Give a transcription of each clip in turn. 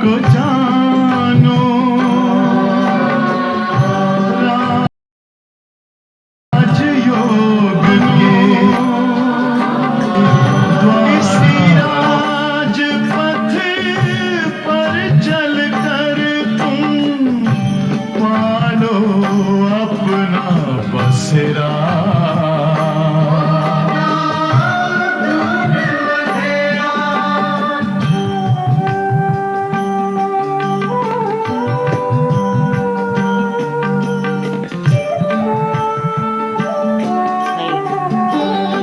को जानो, राजयोग के इसी राजपथ पर चलकर तुम पालो अपना बसेरा।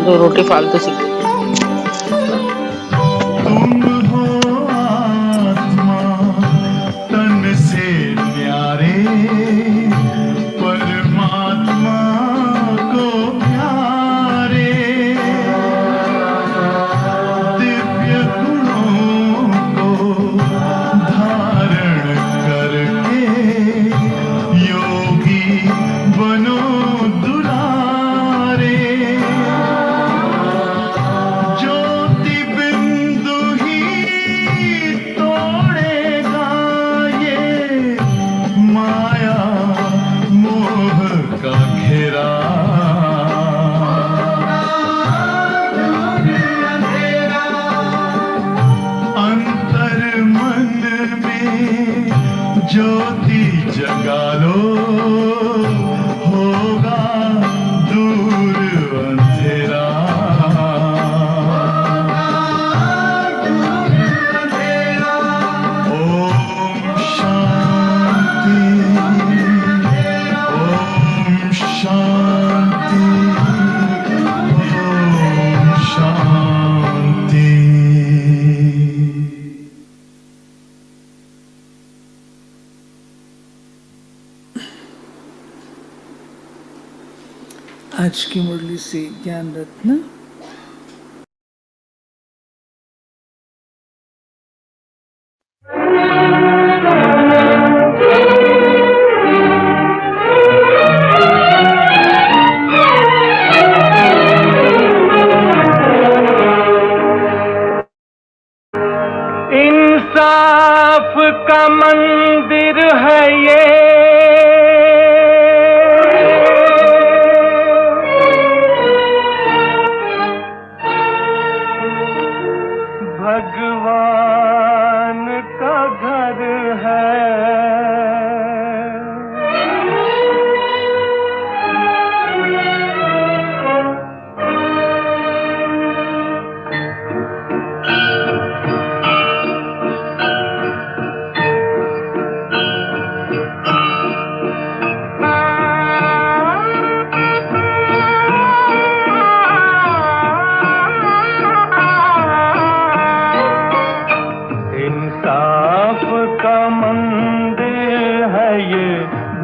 दो रोटी फालतू सीख तुम हो आत्मा तन से प्यारे, परमात्मा को प्यारे, दिव्य गुणों को धारण करके योगी बनो दुलारे। ज्योति बिंदु ही तोड़ेगा ये माया मोह का घेरा। अंतर मन में ज्योति जगा लो, होगा दूर अंधेरा। ओम शांति, ओम शांति, ओम शांति। आज की मुरली से ज्ञान रत्न। इंसाफ का मंदिर है ये, भगवान का घर है। इंसाफ का मंदिर है ये,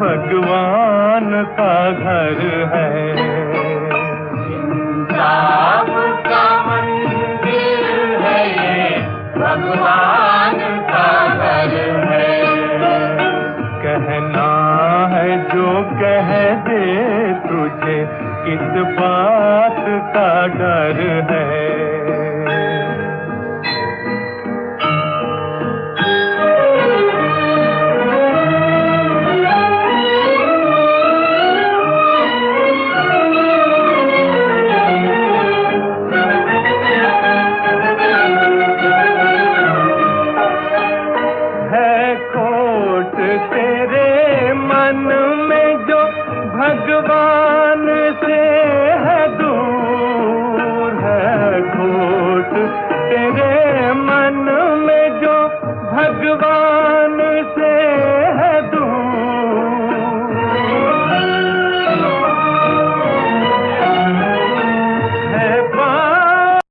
भगवान का घर है। इंसाफ का मंदिर है ये, भगवान का घर है। कहना है जो कह दे तुझे, किस बात का डर है। भगवान से है दूर, है खोट तेरे मन में जो भगवान से है दूर। है बात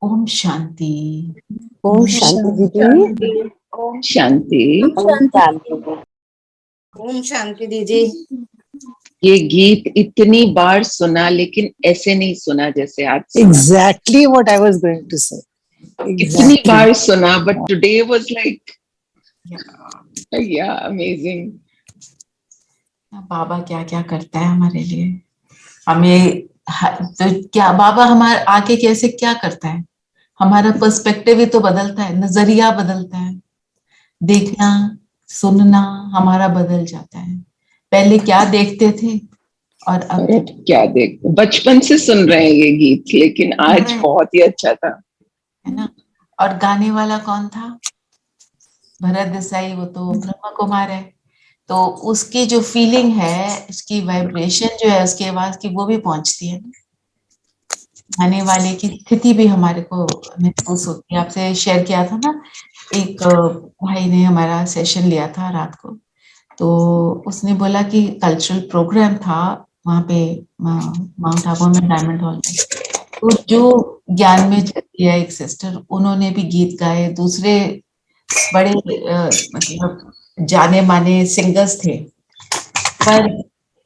ओम शांति। ओम शांति दीदी। ओम शांति। ओम शांति दीदी। ये गीत इतनी बार सुना लेकिन ऐसे नहीं सुना जैसे आज सुना। Exactly what I was going to say. इतनी बार सुना but today was like yeah amazing. बाबा क्या क्या करता है हमारे लिए, हमें तो क्या बाबा हमारे आके कैसे क्या करता है, हमारा पर्सपेक्टिव ही तो बदलता है, नजरिया बदलता है, देखना सुनना हमारा बदल जाता है। पहले क्या देखते थे और अब और अब क्या देखते, बचपन से सुन रहे हैं ये गीत, लेकिन आज बहुत ही अच्छा था, है ना। और गाने वाला कौन था? भरत देसाई, वो तो ब्रह्मा कुमार है। तो उसकी जो फीलिंग है, उसकी वाइब्रेशन जो है उसकी आवाज की, वो भी पहुंचती है। गाने वाले की स्थिति भी हमारे को महसूस होती है। आपसे शेयर किया था ना, एक भाई ने हमारा सेशन लिया था रात को, तो उसने बोला कि कल्चरल प्रोग्राम था वहाँ पे माउंट आबू में, डायमंड हॉल में। तो जो ज्ञान में चलती है एक सिस्टर, उन्होंने भी गीत गाए, दूसरे बड़े मतलब जाने माने सिंगर्स थे, पर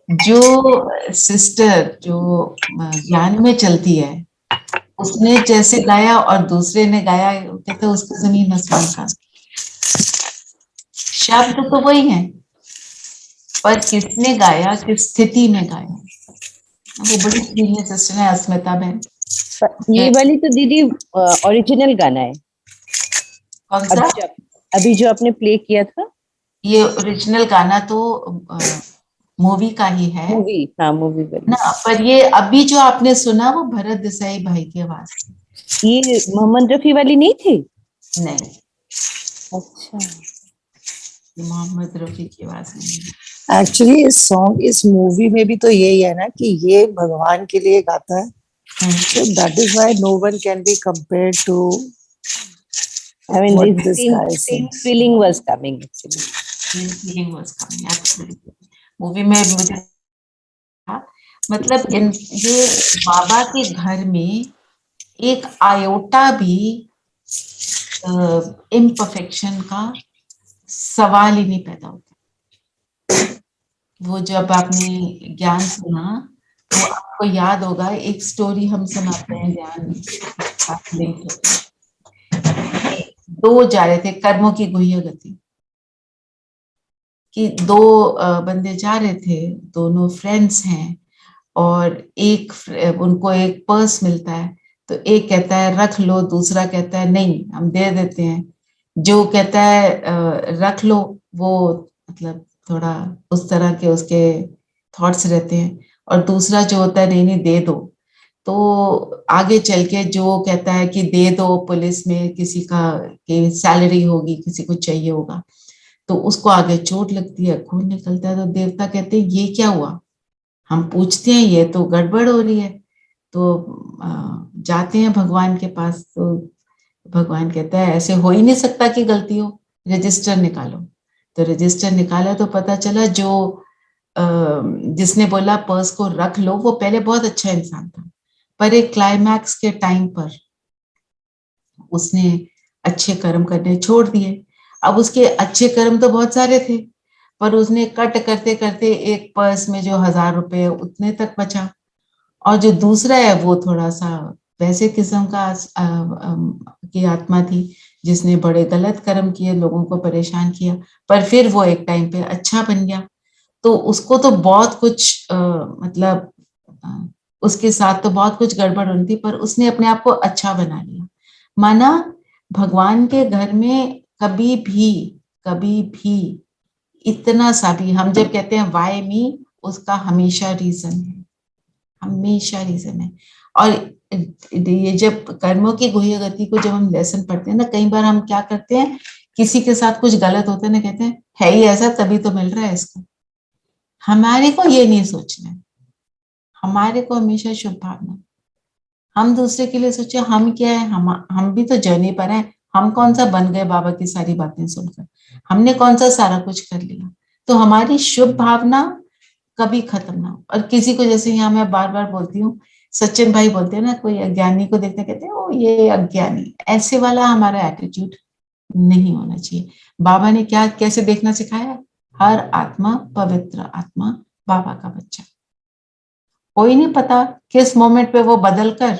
जो सिस्टर जो ज्ञान में चलती है, उसने जैसे गाया और दूसरे ने गाया, कहते उसका जमीन आसमान का। शब्द तो वही है, पर किसने गाया, किस स्थिति में गाया, वो बड़ी सीनियर सिस्टर है अस्मिता बहन। ये वाली तो दीदी ओरिजिनल गाना है। कौन सा? अभी जो आपने प्ले किया था, ये ओरिजिनल गाना तो मूवी का ही है मूवी, हाँ मूवी वाली। ना, पर ये अभी जो आपने सुना वो भरत देसाई भाई की आवाज थी। ये मोहम्मद रफी वाली नहीं थी? नहीं, अच्छा, ये मोहम्मद रफी की आवाज नहीं है। एक्चुअली इस सॉन्ग, इस मूवी में भी तो यही है ना कि ये भगवान के लिए गाता है, so that is why no one can be compared to I mean what this this same, guy same sings. feeling was coming actually. Feeling was coming absolutely. Movie में मुझे मतलब इन ये बाबा के घर में एक आयोटा भी इम्परफेक्शन का सवाल ही नहीं पैदा होता। वो जब आपने ज्ञान सुना तो आपको याद होगा, एक स्टोरी हम सुनाते हैं ज्ञान लिंक होता है। दो जा रहे थे, कर्मों की गुह्य गति, कि दो बंदे जा रहे थे, दोनों फ्रेंड्स हैं, और एक उनको एक पर्स मिलता है, तो एक कहता है रख लो, दूसरा कहता है नहीं हम दे देते हैं। जो कहता है रख लो, वो मतलब थोड़ा उस तरह के उसके थॉट्स रहते हैं, और दूसरा जो होता है नहीं नहीं दे दो। तो आगे चल के जो कहता है कि दे दो, पुलिस में किसी का की सैलरी होगी, किसी को चाहिए होगा, तो उसको आगे चोट लगती है, खून निकलता है, तो देवता कहते हैं ये क्या हुआ। हम पूछते हैं ये तो गड़बड़ हो रही है, तो जाते हैं भगवान के पास, तो भगवान कहता है ऐसे हो ही नहीं सकता कि गलती हो, रजिस्टर निकालो। तो रजिस्टर निकाला तो पता चला जो जिसने बोला पर्स को रख लो, वो पहले बहुत अच्छा इंसान था, पर एक क्लाइमैक्स के टाइम पर उसने अच्छे कर्म करने छोड़ दिए। अब उसके अच्छे कर्म तो बहुत सारे थे, पर उसने कट करते करते एक पर्स में जो 1000 रुपए उतने तक बचा, और जो दूसरा है वो थोड़ा सा वैसे किस्म का की आत्मा थी, जिसने बड़े गलत कर्म किए, लोगों को परेशान किया, पर फिर वो एक टाइम पे अच्छा बन गया। तो उसको तो बहुत कुछ मतलब उसके साथ तो बहुत कुछ गड़बड़ होनी थी, पर उसने अपने आप को अच्छा बना लिया। माना भगवान के घर में कभी भी इतना सा भी, हम जब कहते हैं वाई मी, उसका हमेशा रीजन है, हमेशा रीजन है। और ये जब कर्मों की गुह्य गति को जब हम लेसन पढ़ते हैं ना, कई बार हम क्या करते हैं, किसी के साथ कुछ गलत होता है ना, कहते हैं है ही ऐसा तभी तो मिल रहा है इसको। हमारे को ये नहीं सोचना है, हमारे को हमेशा शुभ भावना, हम दूसरे के लिए सोचे हम क्या है, हम भी तो जर्नी पर हैं। हम कौन सा बन गए बाबा की सारी बातें सुनकर, हमने कौन सा सारा कुछ कर लिया। तो हमारी शुभ भावना कभी खत्म ना हो। और किसी को, जैसे यहाँ मैं बार बार बोलती हूँ, सचिन भाई बोलते हैं ना, कोई अज्ञानी को देखते कहते हैं ओ ये अज्ञानी, ऐसे वाला हमारा एटीट्यूड नहीं होना चाहिए। बाबा ने क्या कैसे देखना सिखाया, हर आत्मा पवित्र आत्मा, बाबा का बच्चा। कोई नहीं पता किस मोमेंट पे वो बदल कर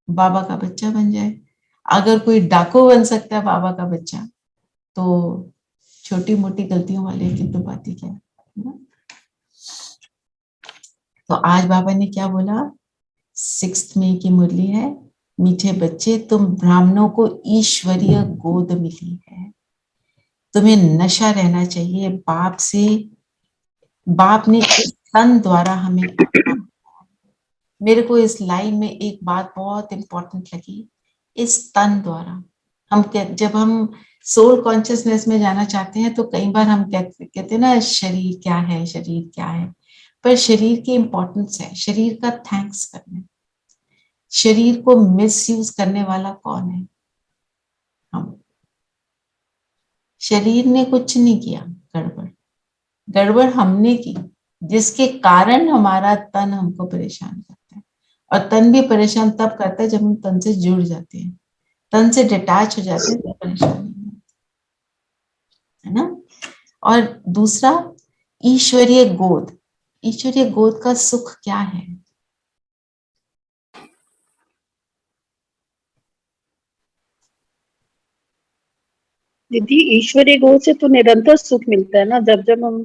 बाबा का बच्चा बन जाए। अगर कोई डाकू बन सकता है बाबा का बच्चा, तो छोटी मोटी गलतियों वाले की तो बात ही क्या है ना? तो आज बाबा ने क्या बोला, 6 मई की मुरली है, मीठे बच्चे तुम ब्राह्मणों को ईश्वरीय गोद मिली है, तुम्हें नशा रहना चाहिए बाप से। बाप ने इस तन द्वारा हमें अपना, मेरे को इस लाइन में एक बात बहुत इंपॉर्टेंट लगी, इस तन द्वारा हम जब हम सोल कॉन्शियसनेस में जाना चाहते हैं तो कई बार हम कहते हैं ना शरीर क्या है, शरीर क्या है, पर शरीर की इंपॉर्टेंस है, शरीर का थैंक्स करना। शरीर को मिसयूज करने वाला कौन है? हम। शरीर ने कुछ नहीं किया गड़बड़, गड़बड़ हमने की, जिसके कारण हमारा तन हमको परेशान करता है। और तन भी परेशान तब करता है जब हम तन से जुड़ जाते हैं, तन से डिटैच हो जाते हैं तो परेशानी नहीं होती, है ना। और दूसरा, ईश्वरीय गोद। ईश्वरीय गोद का सुख क्या है? दीदी ईश्वरीय गोद से तो निरंतर सुख मिलता है ना, जब जब हम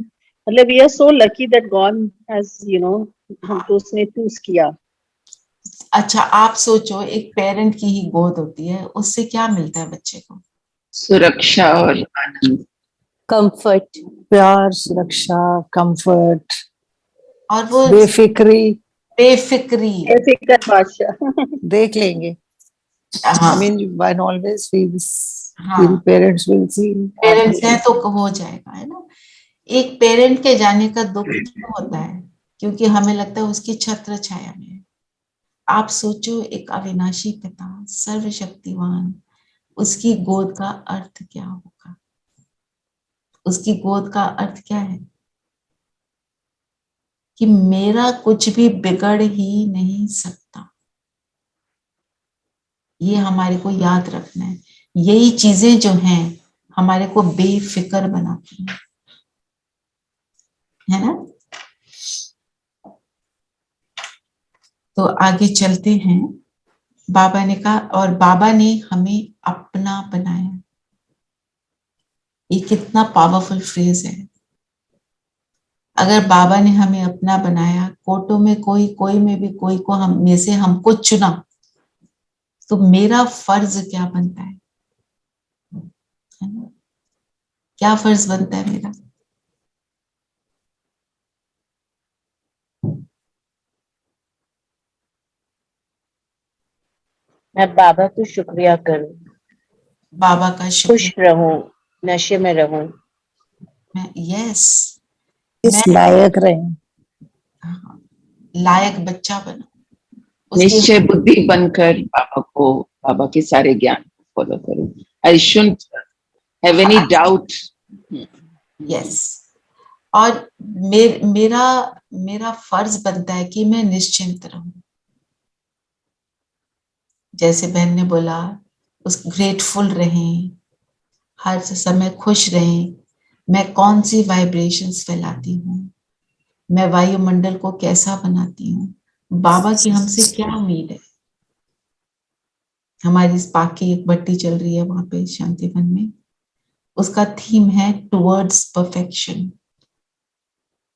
मतलब we are so lucky that God has हमको उसने चूज किया। अच्छा आप सोचो, एक पेरेंट की ही गोद होती है, उससे क्या मिलता है बच्चे को? सुरक्षा और आनंद, कंफर्ट, प्यार, सुरक्षा, कंफर्ट, और वो बेफिक्री। बेफिक्री। बेफिक्र बादशाह। देख लेंगे। हाँ, I mean, one always feels, हाँ, parents will see. पेरेंट्स हैं तो हो जाएगा, है ना। एक पेरेंट के जाने का दुख क्यों होता है? क्योंकि हमें लगता है उसकी छत्र छाया में है। आप सोचो, एक अविनाशी पिता, सर्वशक्तिवान, उसकी गोद का अर्थ क्या होगा? उसकी गोद का अर्थ क्या है? कि मेरा कुछ भी बिगड़ ही नहीं सकता। ये हमारे को याद रखना है। यही चीजें जो हैं हमारे को बेफिक्र बनाती हैं, है ना। तो आगे चलते हैं। बाबा ने कहा, और बाबा ने हमें अपना बनाया। ये कितना पावरफुल फ्रेज है। अगर बाबा ने हमें अपना बनाया, कोटों में कोई में भी कोई को हम में से हमको चुना, तो मेरा फर्ज क्या बनता है ना? क्या फर्ज बनता है मेरा? मैं बाबा को शुक्रिया करूं, बाबा का खुश शुक्र। रहूं, नशे में रहूं। मैं यस, इस मैं लायक रहे। लायक बच्चा बना, उसके निश्चय बुद्धि बनकर बाबा के सारे ज्ञान फॉलो करूं। I should have any doubt. Yes. और मेरा मेरा फर्ज बनता है कि मैं निश्चिंत रहूं। जैसे बहन ने बोला, उस ग्रेटफुल रहें, हर समय खुश रहें। मैं कौन सी वाइब्रेशंस फैलाती हूँ, मैं वायुमंडल को कैसा बनाती हूँ, बाबा की हमसे क्या उम्मीद है। हमारी स्पार्क की एक भट्टी चल रही है वहां पे शांतिवन में, उसका थीम है towards perfection.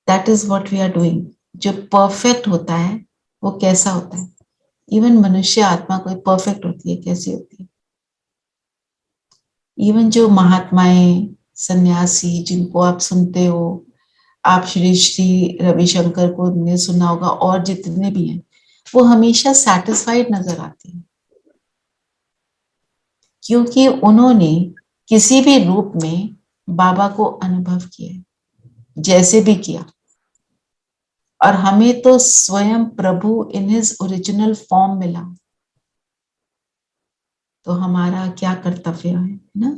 That is what we are doing. जो परफेक्ट होता है वो कैसा होता है? इवन मनुष्य आत्मा कोई परफेक्ट होती है, कैसी होती है? इवन जो महात्माएं, सन्यासी जिनको आप सुनते हो, आप श्री श्री रविशंकर को ने सुना होगा, और जितने भी हैं, वो हमेशा सैटिस्फाइड नजर आते हैं, क्योंकि उन्होंने किसी भी रूप में बाबा को अनुभव किया, जैसे भी किया। और हमें तो स्वयं प्रभु इन हिज ओरिजिनल फॉर्म मिला, तो हमारा क्या कर्तव्य है ना।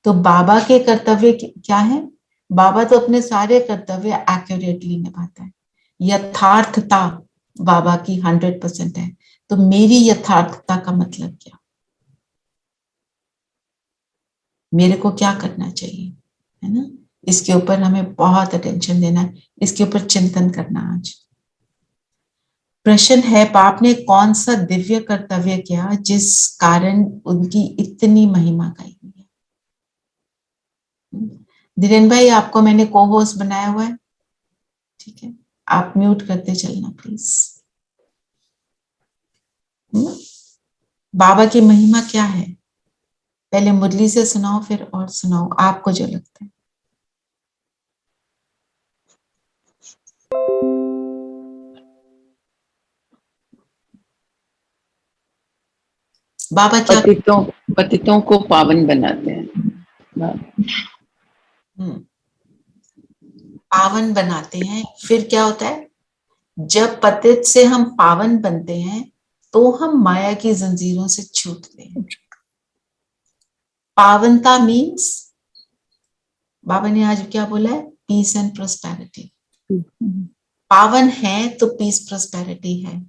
तो बाबा के कर्तव्य क्या है? बाबा तो अपने सारे कर्तव्य एक्यूरेटली निभाता है। यथार्थता बाबा की 100% है। तो मेरी यथार्थता का मतलब क्या? मेरे को क्या करना चाहिए, है ना। इसके ऊपर हमें बहुत अटेंशन देना है, इसके ऊपर चिंतन करना। आज प्रश्न है, बाप ने कौन सा दिव्य कर्तव्य किया जिस कारण उनकी इतनी महिमा गाई हुई है? धीरेन भाई, आपको मैंने को होस्ट बनाया हुआ है, ठीक है। आप म्यूट करते चलना प्लीज। बाबा की महिमा क्या है? पहले मुरली से सुनाओ, फिर और सुनाओ आपको जो लगता है। बाबा क्या पतितों को पावन बनाते हैं। पावन बनाते हैं। फिर क्या होता है? जब पतित से हम पावन बनते हैं तो हम माया की जंजीरों से छूटते हैं। पावनता मीन्स, बाबा ने आज क्या बोला है? Peace and prosperity. पावन है तो पीस प्रोस्पेरिटी है,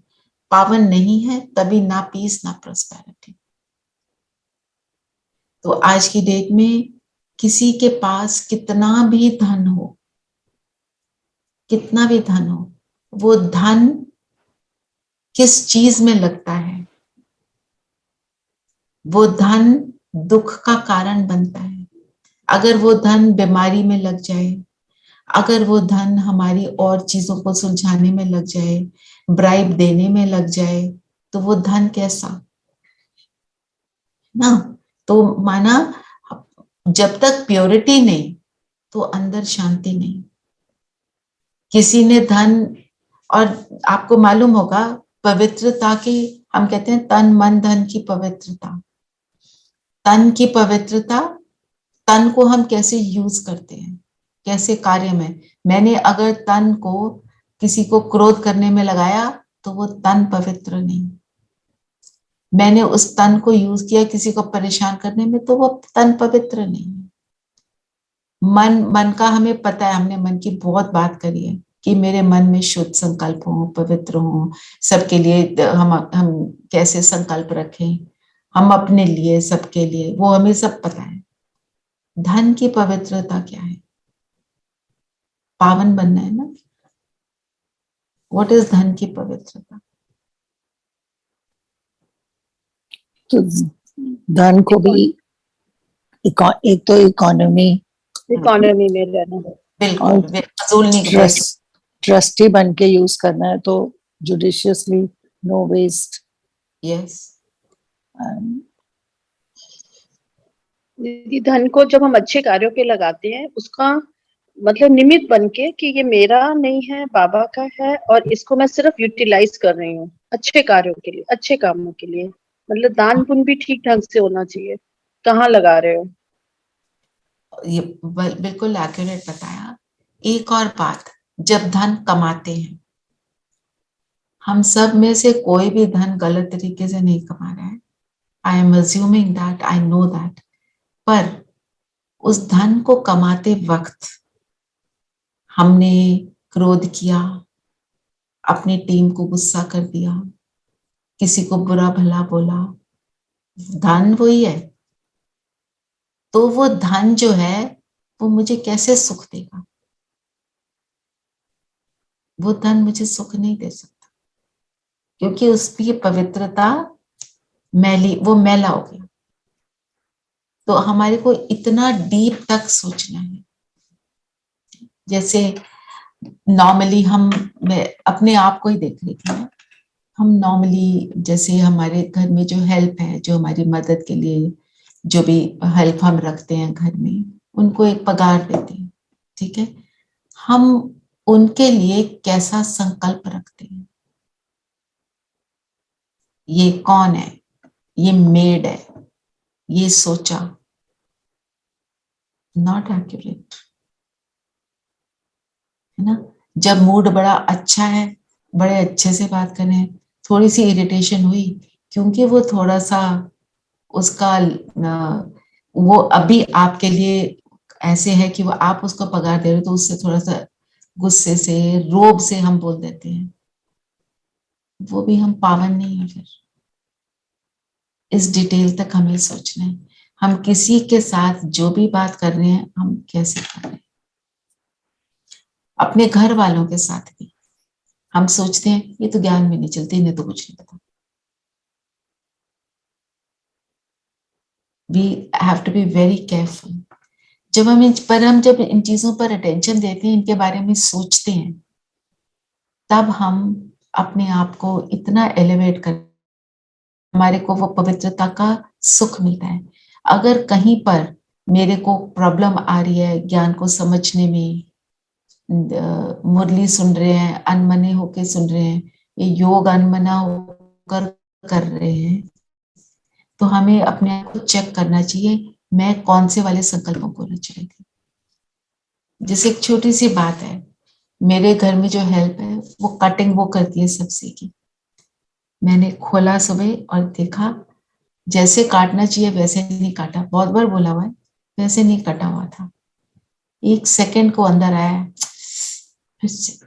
पावन नहीं है तभी ना पीस ना प्रोस्पेरिटी। तो आज की डेट में किसी के पास कितना भी धन हो, कितना भी धन हो, वो धन किस चीज में लगता है? वो धन दुख का कारण बनता है। अगर वो धन बीमारी में लग जाए, अगर वो धन हमारी और चीजों को सुलझाने में लग जाए, ब्राइब देने में लग जाए, तो वो धन कैसा ना? तो माना जब तक प्योरिटी नहीं तो अंदर शांति नहीं। किसी ने धन, और आपको मालूम होगा पवित्रता की, हम कहते हैं तन मन धन की पवित्रता। तन की पवित्रता, तन को हम कैसे यूज करते हैं, कैसे कार्य में। मैंने अगर तन को किसी को क्रोध करने में लगाया तो वो तन पवित्र नहीं। मैंने उस तन को यूज किया किसी को परेशान करने में तो वो तन पवित्र नहीं। मन का हमें पता है, हमने मन की बहुत बात करी है कि मेरे मन में शुद्ध संकल्प हो, पवित्र हो, सबके लिए हम कैसे संकल्प रखें, हम अपने लिए, सबके लिए, वो हमें सब पता है। धन की पवित्रता क्या है? पावन बनना है ना। व्हाट इज धन की पवित्रता? तो धन को भी एक तो इकोनॉमी में रहना, बिल्कुल फजूल नहीं, ट्रस्टी बन के यूज करना है, तो जुडिशियसली, नो वेस्ट। यस। दीदी धन को जब हम अच्छे कार्यों पे लगाते हैं, उसका मतलब निमित्त बन के कि ये मेरा नहीं है, बाबा का है, और इसको मैं सिर्फ यूटिलाइज कर रही हूँ अच्छे कार्यों के लिए, अच्छे कामों के लिए। मतलब दान पुण्य भी ठीक ढंग से होना चाहिए, कहाँ लगा रहे हो। ये बिल्कुल एक्यूरेट बताया। एक और बात, जब धन कमाते हैं, हम सब में से कोई भी धन गलत तरीके से नहीं कमा रहा है। I am assuming that, I know that. पर उस धन को कमाते वक्त हमने क्रोध किया, अपनी टीम को गुस्सा कर दिया, किसी को बुरा भला बोला, धन वही है। तो वो धन जो है वो मुझे कैसे सुख देगा? वो धन मुझे सुख नहीं दे सकता, क्योंकि उसकी पवित्रता मैली, वो मैला हो गया। तो हमारे को इतना डीप तक सोचना है। जैसे नॉर्मली मैं अपने आप को ही देख रही थी, हम नॉर्मली जैसे हमारे घर में जो हेल्प है, जो हमारी मदद के लिए जो भी हेल्प हम रखते हैं घर में, उनको एक पगार देते हैं, ठीक है। हम उनके लिए कैसा संकल्प रखते हैं? ये कौन है, ये मेड है, ये सोचा, नॉट एक्यूरेट, है ना। जब मूड बड़ा अच्छा है, बड़े अच्छे से बात करें, थोड़ी सी इरिटेशन हुई क्योंकि वो थोड़ा सा उसका वो अभी आपके लिए ऐसे है कि वो आप उसको पगार दे रहे हो, तो उससे थोड़ा सा गुस्से से, रोब से हम बोल देते हैं, वो भी हम पावन नहीं है। फिर इस डिटेल तक हमें सोचना है, हम किसी के साथ जो भी बात कर रहे हैं हम कैसे कर रहे हैं। अपने घर वालों के साथ भी हम सोचते हैं ये तो ज्ञान में नहीं चलते, इन्हें तो कुछ नहीं पता। We have to be very careful। जब हम जब इन चीजों पर अटेंशन देते हैं, इनके बारे में सोचते हैं, तब हम अपने आप को इतना एलिवेट कर, हमारे को वो पवित्रता का सुख मिलता है। अगर कहीं पर मेरे को प्रॉब्लम आ रही है ज्ञान को समझने में, मुरली सुन रहे हैं, अनमने होके सुन रहे हैं, ये योग अनमना होकर कर रहे हैं, तो हमें अपने आप को चेक करना चाहिए, मैं कौन से वाले संकल्पों को रच रही थी। जैसे एक छोटी सी बात है, मेरे घर में जो हेल्प है वो कटिंग वो करती है सब्जी की। मैंने खोला सुबह और देखा जैसे काटना चाहिए वैसे नहीं काटा, बहुत बार बोला हुआ है, वैसे नहीं कटा हुआ था। 1 सेकंड को अंदर आया, फिर से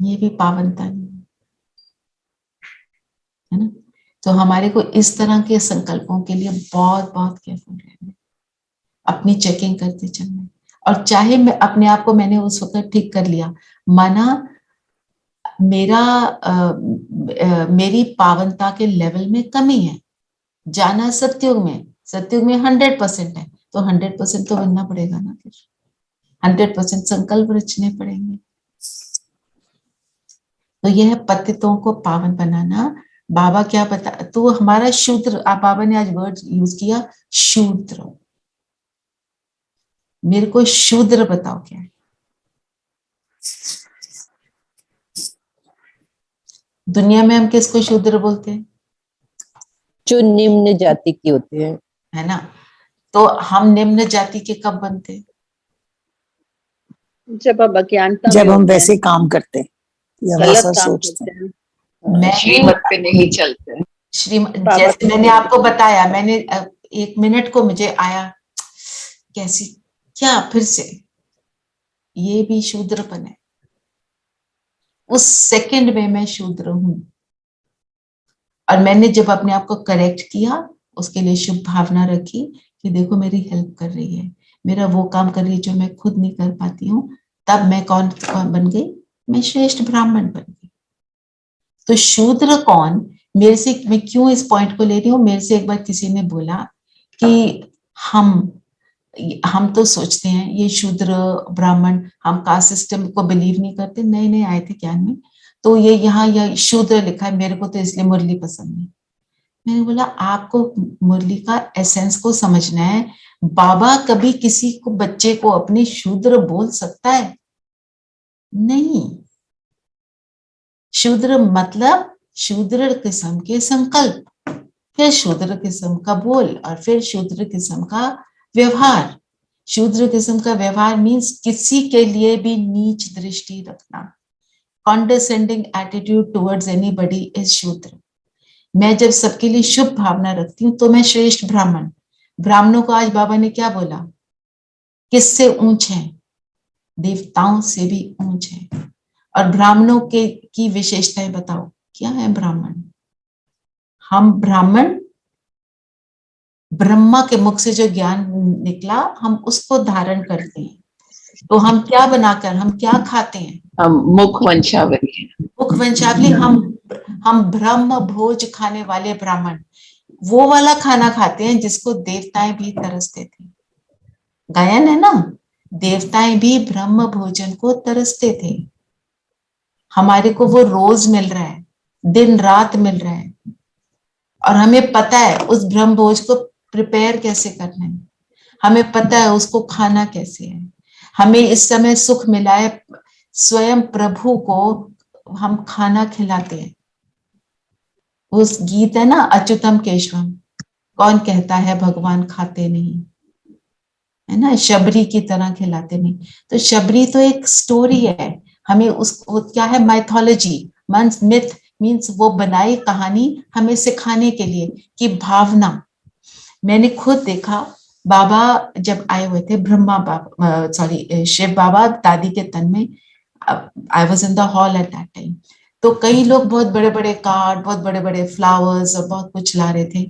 ये भी पावनता नहीं है ना। तो हमारे को इस तरह के संकल्पों के लिए बहुत बहुत केयरफुल रहना है, अपनी चेकिंग करते चलना है। और चाहे मैं अपने आप को, मैंने उस वक्त ठीक कर लिया, माना मेरा मेरी पावनता के लेवल में कमी है, जाना सत्युग में, सत्युग में 100% है, तो 100% तो बनना पड़ेगा ना, फिर 100% संकल्प रचने पड़ेंगे। तो यह पतितों को पावन बनाना। बाबा क्या बता, तो हमारा शूद्र, आप बाबा ने आज वर्ड यूज किया शूद्र, मेरे को शूद्र बताओ क्या है। दुनिया में हम किसको शूद्र बोलते हैं? जो निम्न जाति के होते हैं, है ना। तो हम निम्न जाति के कब बनते हैं? जब अब अज्ञानता जब में हम होते हैं, वैसे काम करते हैं या गलत वैसा काम सोचते करते हैं। हैं। मैंने श्रीमत पे नहीं चलते। बाबा जैसे मैंने आपको बताया, मैंने 1 मिनट को मुझे आया कैसी, क्या फिर से, ये भी शूद्रपन है। उस सेकंड में मैं शूद्र हूं, और मैंने जब अपने आप को करेक्ट किया, उसके लिए शुभ भावना रखी कि देखो मेरी हेल्प कर रही है, मेरा वो काम कर रही है जो मैं खुद नहीं कर पाती हूँ, तब मैं कौन बन गई? मैं श्रेष्ठ ब्राह्मण बन गई। तो शूद्र कौन, मेरे से, मैं क्यों इस पॉइंट को ले रही हूँ, मेरे से एक बार किसी ने बोला कि हम तो सोचते हैं ये शूद्र ब्राह्मण, हम कास्ट सिस्टम को बिलीव नहीं करते, नए नए आए थे ज्ञान में, तो ये यहाँ यह शूद्र लिखा है, मेरे को तो इसलिए मुरली पसंद नहीं। मैंने बोला आपको मुरली का एसेंस को समझना है। बाबा कभी किसी को, बच्चे को अपने शूद्र बोल सकता है? नहीं। शूद्र मतलब शूद्र किस्म के संकल्प, फिर शूद्र किस्म का बोल, और फिर शूद्र किस्म का व्यवहार। शूद्र किस्म का व्यवहार मीन्स किसी के लिए भी नीच दृष्टि रखना, कॉन्डेसेंडिंग एटीट्यूड टुवर्ड्स एनीबॉडी इज शूद्र। मैं जब सबके लिए शुभ भावना रखती हूँ तो मैं श्रेष्ठ ब्राह्मण। ब्राह्मणों को आज बाबा ने क्या बोला? किससे ऊंच है? देवताओं से भी ऊंच है। और ब्राह्मणों के की विशेषताएं बताओ, क्या है ब्राह्मण? हम ब्राह्मण, ब्रह्मा के मुख से जो ज्ञान निकला हम उसको धारण करते हैं। तो हम क्या बनाकर, हम क्या खाते हैं? हम मुख वंशावली है। मुख वंशावली, हम ब्रह्म भोज खाने वाले ब्राह्मण, वो वाला खाना खाते हैं जिसको देवताएं भी तरसते थे। गायन है ना, देवताएं भी ब्रह्म भोजन को तरसते थे। हमारे को वो रोज मिल रहा है, दिन रात मिल रहा है, और हमें पता है उस ब्रह्म भोज को प्रिपेयर कैसे करना है, हमें पता है उसको खाना कैसे है। हमें इस समय सुख मिला है, स्वयं प्रभु को हम खाना खिलाते हैं। उस गीत है ना, अच्युतम केशवम, कौन कहता है भगवान खाते नहीं, है ना, शबरी की तरह खिलाते नहीं। तो शबरी तो एक स्टोरी है, हमें उसको क्या है, माइथोलॉजी, मीन्स मिथ, मीन्स वो बनाई कहानी हमें सिखाने के लिए कि भावना। मैंने खुद देखा, बाबा जब आए हुए थे, ब्रह्मा बाबा, सॉरी शिव बाबा दादी के तन में, I was in the hall at that time. तो कई लोग बहुत बड़े बड़े कार्ड, बहुत बड़े बड़े फ्लावर्स और बहुत कुछ ला रहे थे।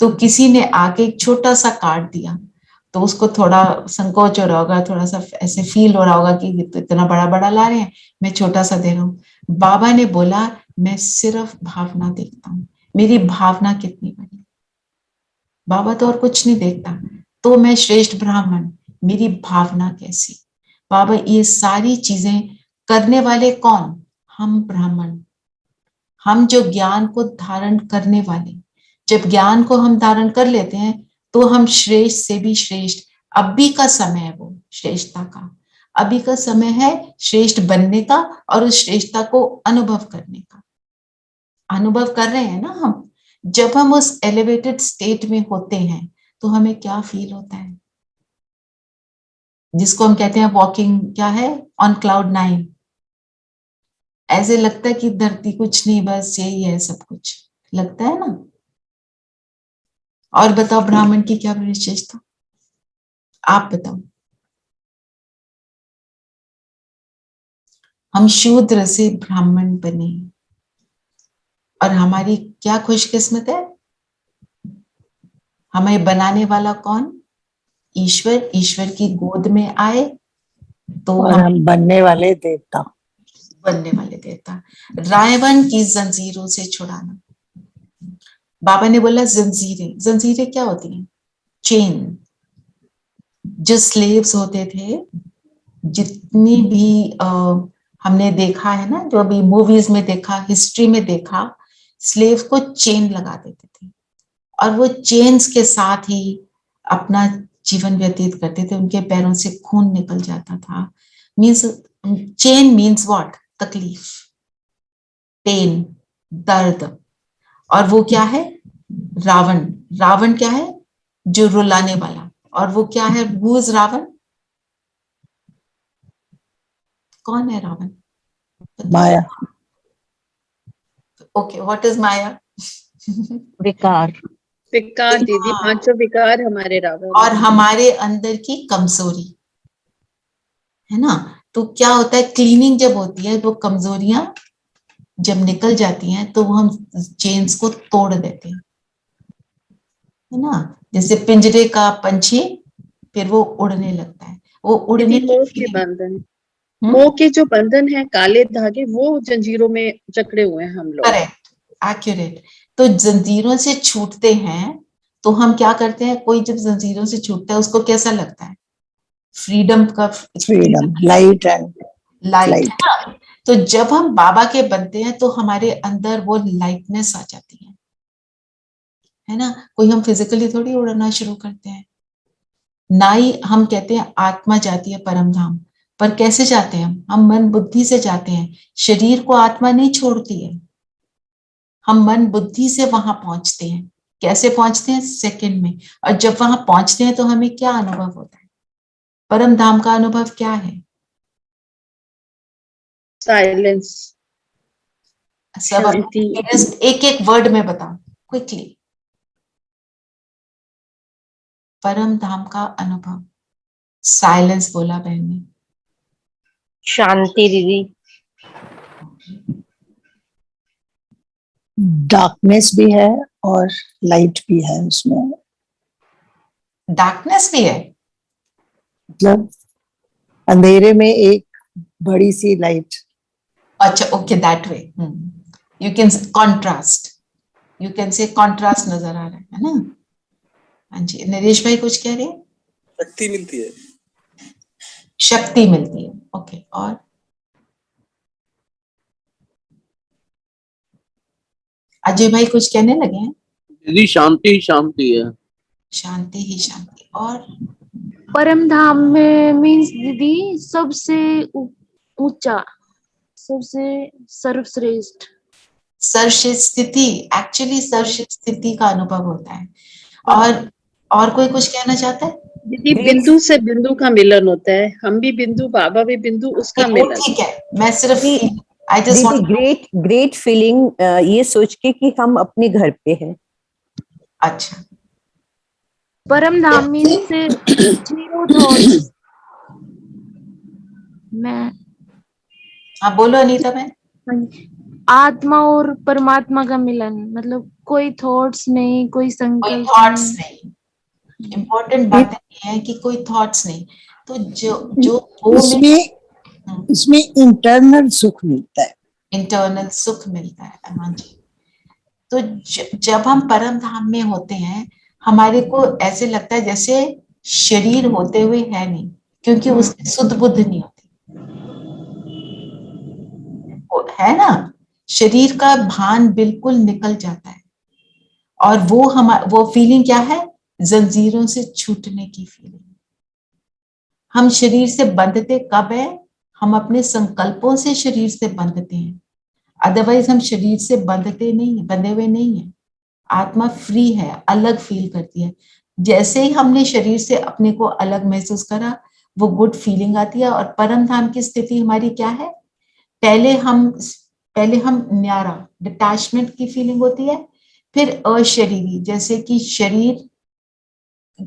तो किसी ने आके एक छोटा सा कार्ड दिया, तो उसको थोड़ा संकोच हो रहा होगा, थोड़ा सा ऐसे फील हो रहा होगा कि तो इतना बड़ा बड़ा ला रहे हैं, मैं छोटा सा दे रहा हूँ। बाबा ने बोला मैं सिर्फ भावना देखता हूँ, मेरी भावना कितनी बड़ी। बाबा तो और कुछ नहीं देखता। तो मैं श्रेष्ठ ब्राह्मण, मेरी भावना कैसी। बाबा ये सारी चीजें करने वाले कौन? हम ब्राह्मण, हम जो ज्ञान को धारण करने वाले। जब ज्ञान को हम धारण कर लेते हैं तो हम श्रेष्ठ से भी श्रेष्ठ, अभी का समय है वो श्रेष्ठता का, अभी का समय है श्रेष्ठ बनने का और उस श्रेष्ठता को अनुभव करने का। अनुभव कर रहे हैं ना हम। जब हम उस एलिवेटेड स्टेट में होते हैं तो हमें क्या फील होता है, जिसको हम कहते हैं वॉकिंग, क्या है, ऑन क्लाउड 9। ऐसे लगता है कि धरती कुछ नहीं, बस यही है सब कुछ, लगता है ना। और बताओ ब्राह्मण की क्या विशेषता, आप बताओ। हम शूद्र से ब्राह्मण बने और हमारी क्या खुशकिस्मत है, हमें बनाने वाला कौन? ईश्वर। ईश्वर की गोद में आए तो और हम बनने वाले देवता। बनने वाले देवता। रावण की जंजीरों से छुड़ाना। बाबा ने बोला जंजीरें, जंजीरें क्या होती हैं? चेन। जो स्लेव्स होते थे, जितनी भी हमने देखा है ना, जो अभी मूवीज में देखा, हिस्ट्री में देखा, स्लेव्स को चेन लगा देते थे और वो चेन्स के साथ ही अपना जीवन व्यतीत करते थे। उनके पैरों से खून निकल जाता था। Means chain means what? तकलीफ, पेन, दर्द। और वो क्या है? रावण। रावण क्या है? जो रुलाने वाला। और वो क्या है? Who is Ravan? कौन है रावण? माया। Okay, what is maya? विकार। विकार दीदी, पांचों विकार हमारे रावण। और हमारे अंदर की कमजोरी है ना। तो क्या होता है, क्लीनिंग जब होती है, वो कमजोरियां जब निकल जाती हैं तो हम चेन्स को तोड़ देते हैं, है ना। जैसे पिंजरे का पंछी, फिर वो उड़ने लगता है। वो उड़ने दीदी की मोह के feeling- बंधन, मोह के जो बंधन है, काले धागे, वो जंजीरों में जकड़े हुए हैं हम लोग। Correct, accurate. तो जंजीरों से छूटते हैं तो हम क्या करते हैं? कोई जब जंजीरों से छूटता है उसको कैसा लगता है? फ्रीडम का, freedom, light and light, Light. है ना। तो जब हम बाबा के बनते हैं तो हमारे अंदर वो लाइटनेस आ जाती है ना। कोई हम फिजिकली थोड़ी उड़ना शुरू करते हैं ना ही। हम कहते हैं आत्मा जाती है परम धाम, पर कैसे जाते हैं हम मन बुद्धि से जाते हैं। शरीर को आत्मा नहीं छोड़ती है, हम मन बुद्धि से वहां पहुंचते हैं। कैसे पहुंचते हैं? सेकंड में। और जब वहां पहुंचते हैं तो हमें क्या अनुभव होता है? परम धाम का अनुभव क्या है? साइलेंस, सब शांति। एक एक वर्ड में बताओ क्विकली। परम धाम का अनुभव। साइलेंस बोला बहन ने। शांति दीदी। डार्कनेस भी है और लाइट भी है उसमें। डार्कनेस भी है। मतलब अंधेरे में एक बड़ी सी लाइट। अच्छा, okay, that way. You can contrast, you can say contrast नजर आ रहा है ना। हाँ जी, नरेश भाई कुछ कह रहे हैं? शक्ति मिलती है। शक्ति मिलती है, ओके। और अजय भाई कुछ कहने लगे हैं? दीदी शांति ही शांति है। शांति ही शांति। और परम धाम में मीन्स दीदी सबसे ऊंचा, सबसे सर्वश्रेष्ठ, सर्वश्रेष्ठ स्थिति। एक्चुअली सर्वश्रेष्ठ स्थिति का अनुभव होता है। और कोई कुछ कहना चाहता है? दीदी बिंदु से बिंदु का मिलन होता है। हम भी बिंदु, बाबा भी बिंदु, उसका वो मिलन। ठीक है, मैं सिर्फ आई जस्ट दीदी ग्रेट ग्रेट फीलिंग, ये सोच के कि हम अपने घर पे हैं। अच्छा, परम धाम मीन्स जीरो थॉट्स। मैं हाँ बोलो अनीता बहन। आत्मा और परमात्मा का मिलन, मतलब कोई थॉट्स नहीं, कोई कोई संकल्प थॉट्स नहीं। नहीं। इम्पोर्टेंट बात ये है कि कोई थॉट्स नहीं। तो जो वो इसमें इंटरनल सुख मिलता है। इंटरनल सुख मिलता है। हाँ जी। तो जब हम परम धाम में होते हैं, हमारे को ऐसे लगता है जैसे शरीर होते हुए है नहीं, क्योंकि उसकी सुध बुद्ध नहीं होती। वो है ना, शरीर का भान बिल्कुल निकल जाता है। और वो फीलिंग क्या है? जंजीरों से छूटने की फीलिंग। हम शरीर से बंधते कब है? हम अपने संकल्पों से शरीर से बंधते हैं, अदरवाइज हम शरीर से बंधे हुए नहीं है। आत्मा फ्री है, अलग फील करती है। जैसे ही हमने शरीर से अपने को अलग महसूस करा, वो गुड फीलिंग आती है। और परम धाम की स्थिति हमारी क्या है? पहले हम न्यारा डिटैचमेंट की फीलिंग होती है, फिर अशरीरी, जैसे कि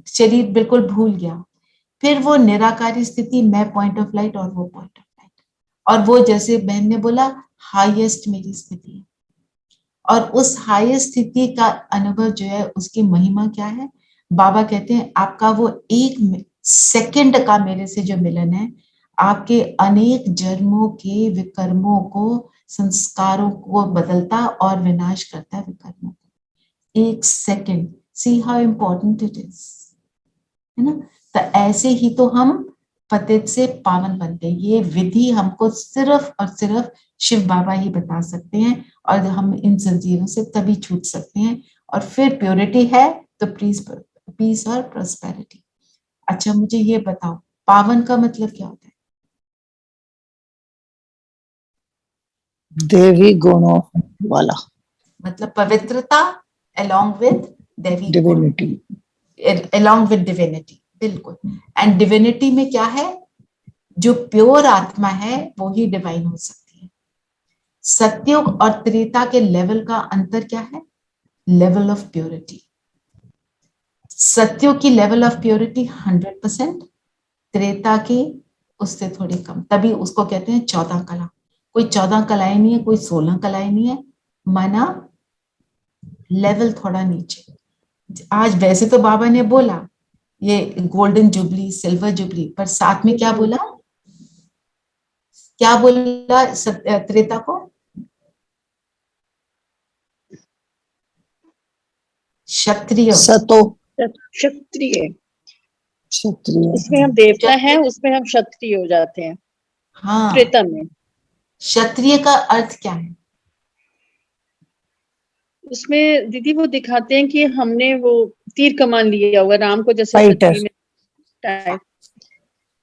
शरीर बिल्कुल भूल गया, फिर वो निराकारी स्थिति, मैं पॉइंट ऑफ लाइट और वो पॉइंट ऑफ लाइट। और वो जैसे बहन ने बोला, हाईएस्ट मेरी स्थिति है। और उस हाईएस्ट स्थिति का अनुभव जो है, उसकी महिमा क्या है? बाबा कहते हैं आपका वो 1 सेकंड का मेरे से जो मिलन है, आपके अनेक जन्मों के विकर्मों को, संस्कारों को बदलता और विनाश करता है विकर्मों को। 1 second, see how important it is, है ना। तो ऐसे ही तो हम पतित से पावन बनते हैं। ये विधि हमको सिर्फ और सिर्फ शिव बाबा ही बता सकते हैं, और हम इन जंजीरों से तभी छूट सकते हैं। और फिर प्योरिटी है तो पीस और प्रोस्पेरिटी। अच्छा, मुझे ये बताओ, पावन का मतलब क्या होता है? देवी गुणों वाला, मतलब पवित्रता along with देवी गुण, डिविनिटी। along with divinity, बिल्कुल। एंड डिविनिटी में क्या है? जो प्योर आत्मा है वो ही डिवाइन हो सकती है। सत्युग और त्रेता के लेवल का अंतर क्या है? Level of purity. सत्युग की लेवल ऑफ प्योरिटी 100%, त्रेता की उससे थोड़ी कम, तभी उसको कहते हैं 14 कला। कोई 14 कलाएं नहीं है, कोई 16 कलाएं नहीं है, माना लेवल थोड़ा नीचे। आज वैसे तो बाबा ने बोला ये गोल्डन जुबली, सिल्वर जुबली, पर साथ में क्या बोला? क्या बोला त्रेता को? क्षत्रिय। सतो, क्षत्रिय। क्षत्रिय। उसमें हम देवता हैं, उसमें हम क्षत्रिय हो जाते हैं। हाँ, त्रेता में क्षत्रिय का अर्थ क्या है? उसमें दीदी वो दिखाते हैं कि हमने वो तीर कमान लिया हुआ, राम को जैसे फाइटर। पृथ्वी में टाइप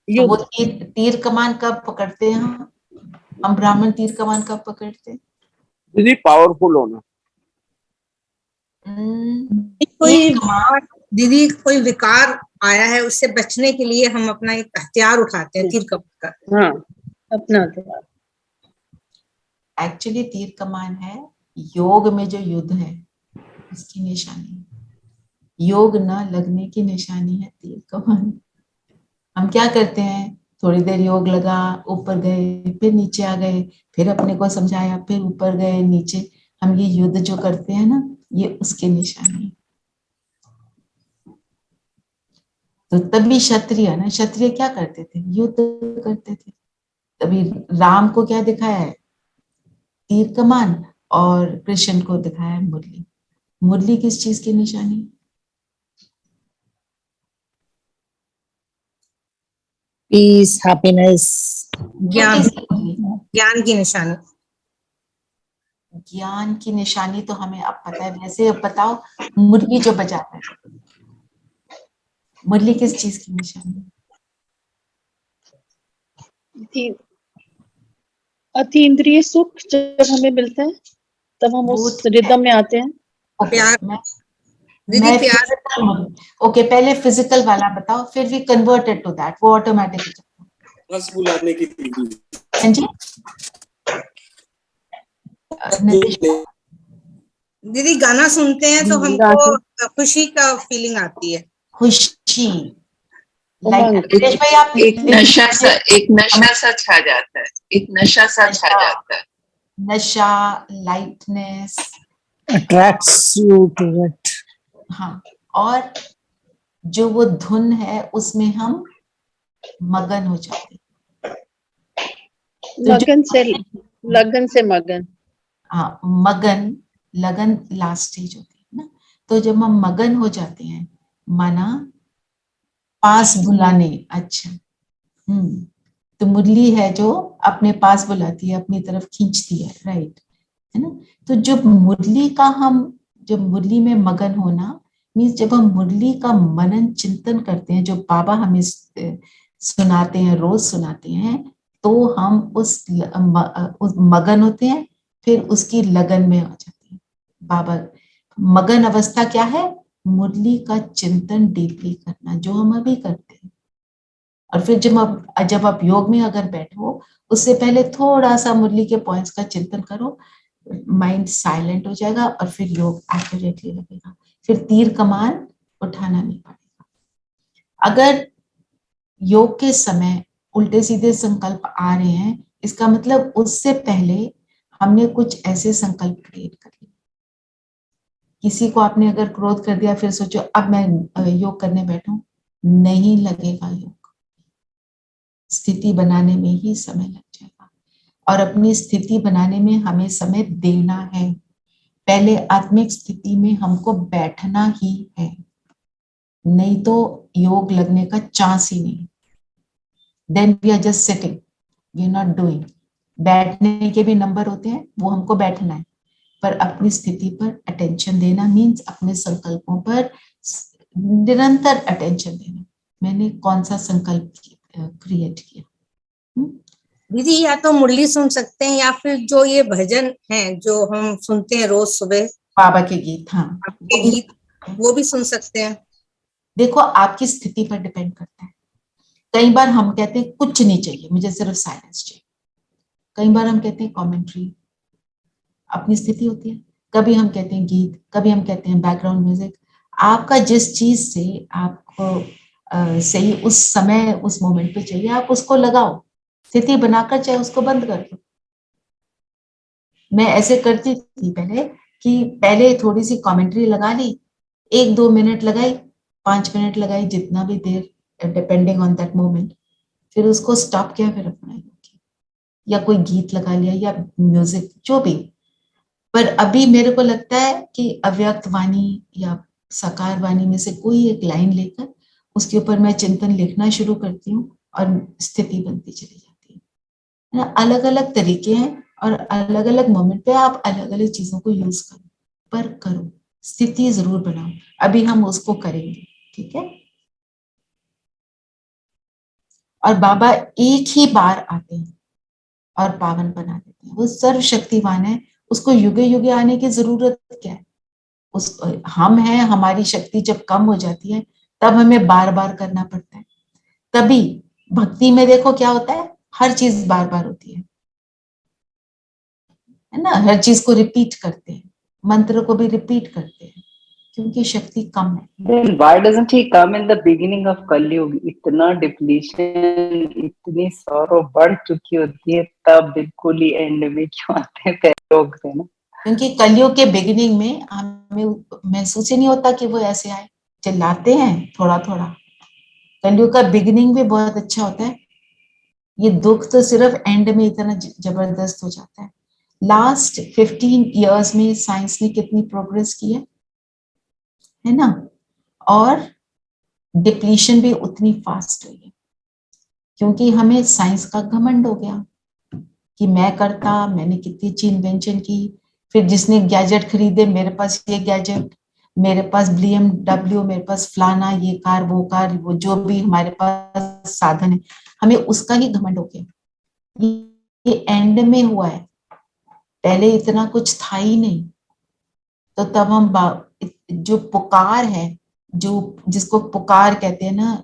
तो वो युद्ध। तीर कमान कब पकड़ते हैं? हम ब्राह्मण तीर कमान कब पकड़ते हैं? दीदी पावरफुल होना। तीर कमान, दीदी कोई विकार आया है, उससे बचने के लिए हम अपना एक हथियार उठाते हैं, तीर कमान का। हाँ, अपना हथियार। एक्चुअली तीर कमान है योग में जो युद्ध है उसकी निशानी। योग न लगने की निशानी है तीर कमान। हम क्या करते हैं? थोड़ी देर योग लगा, ऊपर गए, फिर नीचे आ गए, फिर अपने को समझाया, फिर ऊपर गए, नीचे। हम ये युद्ध जो करते हैं ना, ये उसके निशानी है। तो तभी क्षत्रिय ना, क्षत्रिय क्या करते थे? युद्ध करते थे। तभी राम को क्या दिखाया है? तीर कमान। और कृष्ण को दिखाया है मुरली। मुरली किस चीज की निशानी? पीस, हैप्पीनेस, ज्ञान, ज्ञान की निशानी। ज्ञान की निशानी तो हमें अब पता है। वैसे अब बताओ, मुरली जो बजाता है, मुरली किस चीज की निशानी? अतीन्द्रिय सुख जब हमें मिलता है तब हम उस रिदम में आते हैं। प्यार, मैं ओके, पहले फिजिकल वाला बताओ, फिर वी कन्वर्टेड टू दैट, वो ऑटोमेटिक। बस बुलाने की हाँ जी दीदी, गाना सुनते हैं तो हमको खुशी का फीलिंग आती है। खुशी, एक नशा सा छा जाता है, एक नशा सा छा जाता है। नशा, lightness attracts you to it. हाँ, और जो वो धुन है उसमें हम मगन हो जाते हैं। लगन से लगन से मगन। हाँ, मगन, लगन लास्ट स्टेज होती है ना। तो जब हम मगन हो जाते हैं, माना पास बुलाने। अच्छा, तो मुरली है जो अपने पास बुलाती है, अपनी तरफ खींचती है, राइट, है ना। तो जब मुरली का हम, जब मुरली में मगन होना मीन्स जब हम मुरली का मनन चिंतन करते हैं, जो बाबा हमें सुनाते हैं, रोज सुनाते हैं, तो हम उस मगन होते हैं, फिर उसकी लगन में आ जाते हैं। बाबा मगन अवस्था क्या है? मुरली का चिंतन डीपली करना, जो हम अभी करते हैं। और फिर जब आप योग में अगर बैठो, उससे पहले थोड़ा सा मुरली के पॉइंट्स का चिंतन करो, माइंड साइलेंट हो जाएगा और फिर योग एक्यूरेटली लगेगा, फिर तीर कमान उठाना नहीं पड़ेगा। अगर योग के समय उल्टे सीधे संकल्प आ रहे हैं, इसका मतलब उससे पहले हमने कुछ ऐसे संकल्प क्रिएट कर लिए। किसी को आपने अगर क्रोध कर दिया, फिर सोचो अब मैं योग करने बैठूं, नहीं लगेगा योग। स्थिति बनाने में ही समय लग जाएगा, और अपनी स्थिति बनाने में हमें समय देना है। पहले आत्मिक स्थिति में हमको बैठना ही है, नहीं तो योग लगने का चांस ही नहीं। Then we are just sitting, we are not doing. बैठने के भी नंबर होते हैं, वो हमको बैठना है, पर अपनी स्थिति पर अटेंशन देना मीन्स अपने संकल्पों पर निरंतर अटेंशन देना। मैंने कौन सा संकल्प क्रिएट किया। दीदी या तो मुरली सुन सकते हैं, या फिर जो ये भजन हैं जो हम सुनते हैं रोज सुबह, बाबा के गीत, हाँ, आपके गीत, वो भी सुन सकते हैं। देखो आपकी स्थिति पर डिपेंड करता है। कई बार हम कहते हैं कुछ नहीं चाहिए, मुझे सिर्फ साइलेंस चाहिए। कई बार हम कहते हैं कमेंट्री, अपनी स्थिति होती है। कभी हम कहते हैं गीत, कभी हम कहते हैं बैकग्राउंड म्यूजिक। आपका जिस चीज से आपको सही उस समय उस मोमेंट पे चाहिए, आप उसको लगाओ, स्थिति बनाकर, चाहे उसको बंद कर दो। मैं ऐसे करती थी पहले कि पहले थोड़ी सी कमेंट्री लगा ली, 1-2 मिनट लगाई, 5 मिनट लगाई, जितना भी देर डिपेंडिंग ऑन दैट मोमेंट, फिर उसको स्टॉप किया, फिर अपना योग किया, या कोई गीत लगा लिया या म्यूजिक, जो भी। पर अभी मेरे को लगता है कि अव्यक्त वाणी या साकार वाणी में से कोई एक लाइन लेकर उसके ऊपर मैं चिंतन लिखना शुरू करती हूँ, और स्थिति बनती चली जाती है ना। अलग अलग तरीके हैं, और अलग अलग मोमेंट पे आप अलग अलग चीजों को यूज करो, पर करो, स्थिति जरूर बनाओ। अभी हम उसको करेंगे, ठीक है। और बाबा एक ही बार आते हैं और पावन बना देते हैं। वो सर्वशक्तिवान है, उसको युगे युगे आने की जरूरत क्या है। उस हम हैं, हमारी शक्ति जब कम हो जाती है तब हमें बार बार करना पड़ता है। तभी भक्ति में देखो क्या होता है, हर चीज बार बार होती है ना। हर चीज को रिपीट करते हैं, मंत्र को भी रिपीट करते हैं, क्योंकि शक्ति कम है। Then why doesn't he come in the beginning of Kali Yuga? इतना डिप्लीशन, इतनी सौरव बढ़ चुकी होती है, तब बिल्कुल ही एंड में क्यों आते हैं पहले लोग, है ना। क्योंकि कलयुग के बिगिनिंग में हमें महसूस ही नहीं होता कि वो ऐसे आए, चिल्लाते हैं थोड़ा थोड़ा। कलयुग का बिगिनिंग भी बहुत अच्छा होता है, ये दुख तो सिर्फ एंड में इतना जबरदस्त हो जाता है। लास्ट 15 इयर्स में साइंस ने कितनी प्रोग्रेस की है ना, और डिप्लीशन भी उतनी फास्ट हुई है, क्योंकि हमें साइंस का घमंड हो गया कि मैं करता, मैंने कितनी अच्छी इन्वेंशन की। फिर जिसने गैजेट खरीदे, मेरे पास ये गैजेट, मेरे पास BMW, मेरे पास फलाना, ये कार, वो कार, वो जो भी हमारे पास साधन है, हमें उसका ही घमंड हो गया। ये एंड में हुआ है, पहले इतना कुछ था ही नहीं। तो तब हम जो पुकार है, जो जिसको पुकार कहते हैं ना,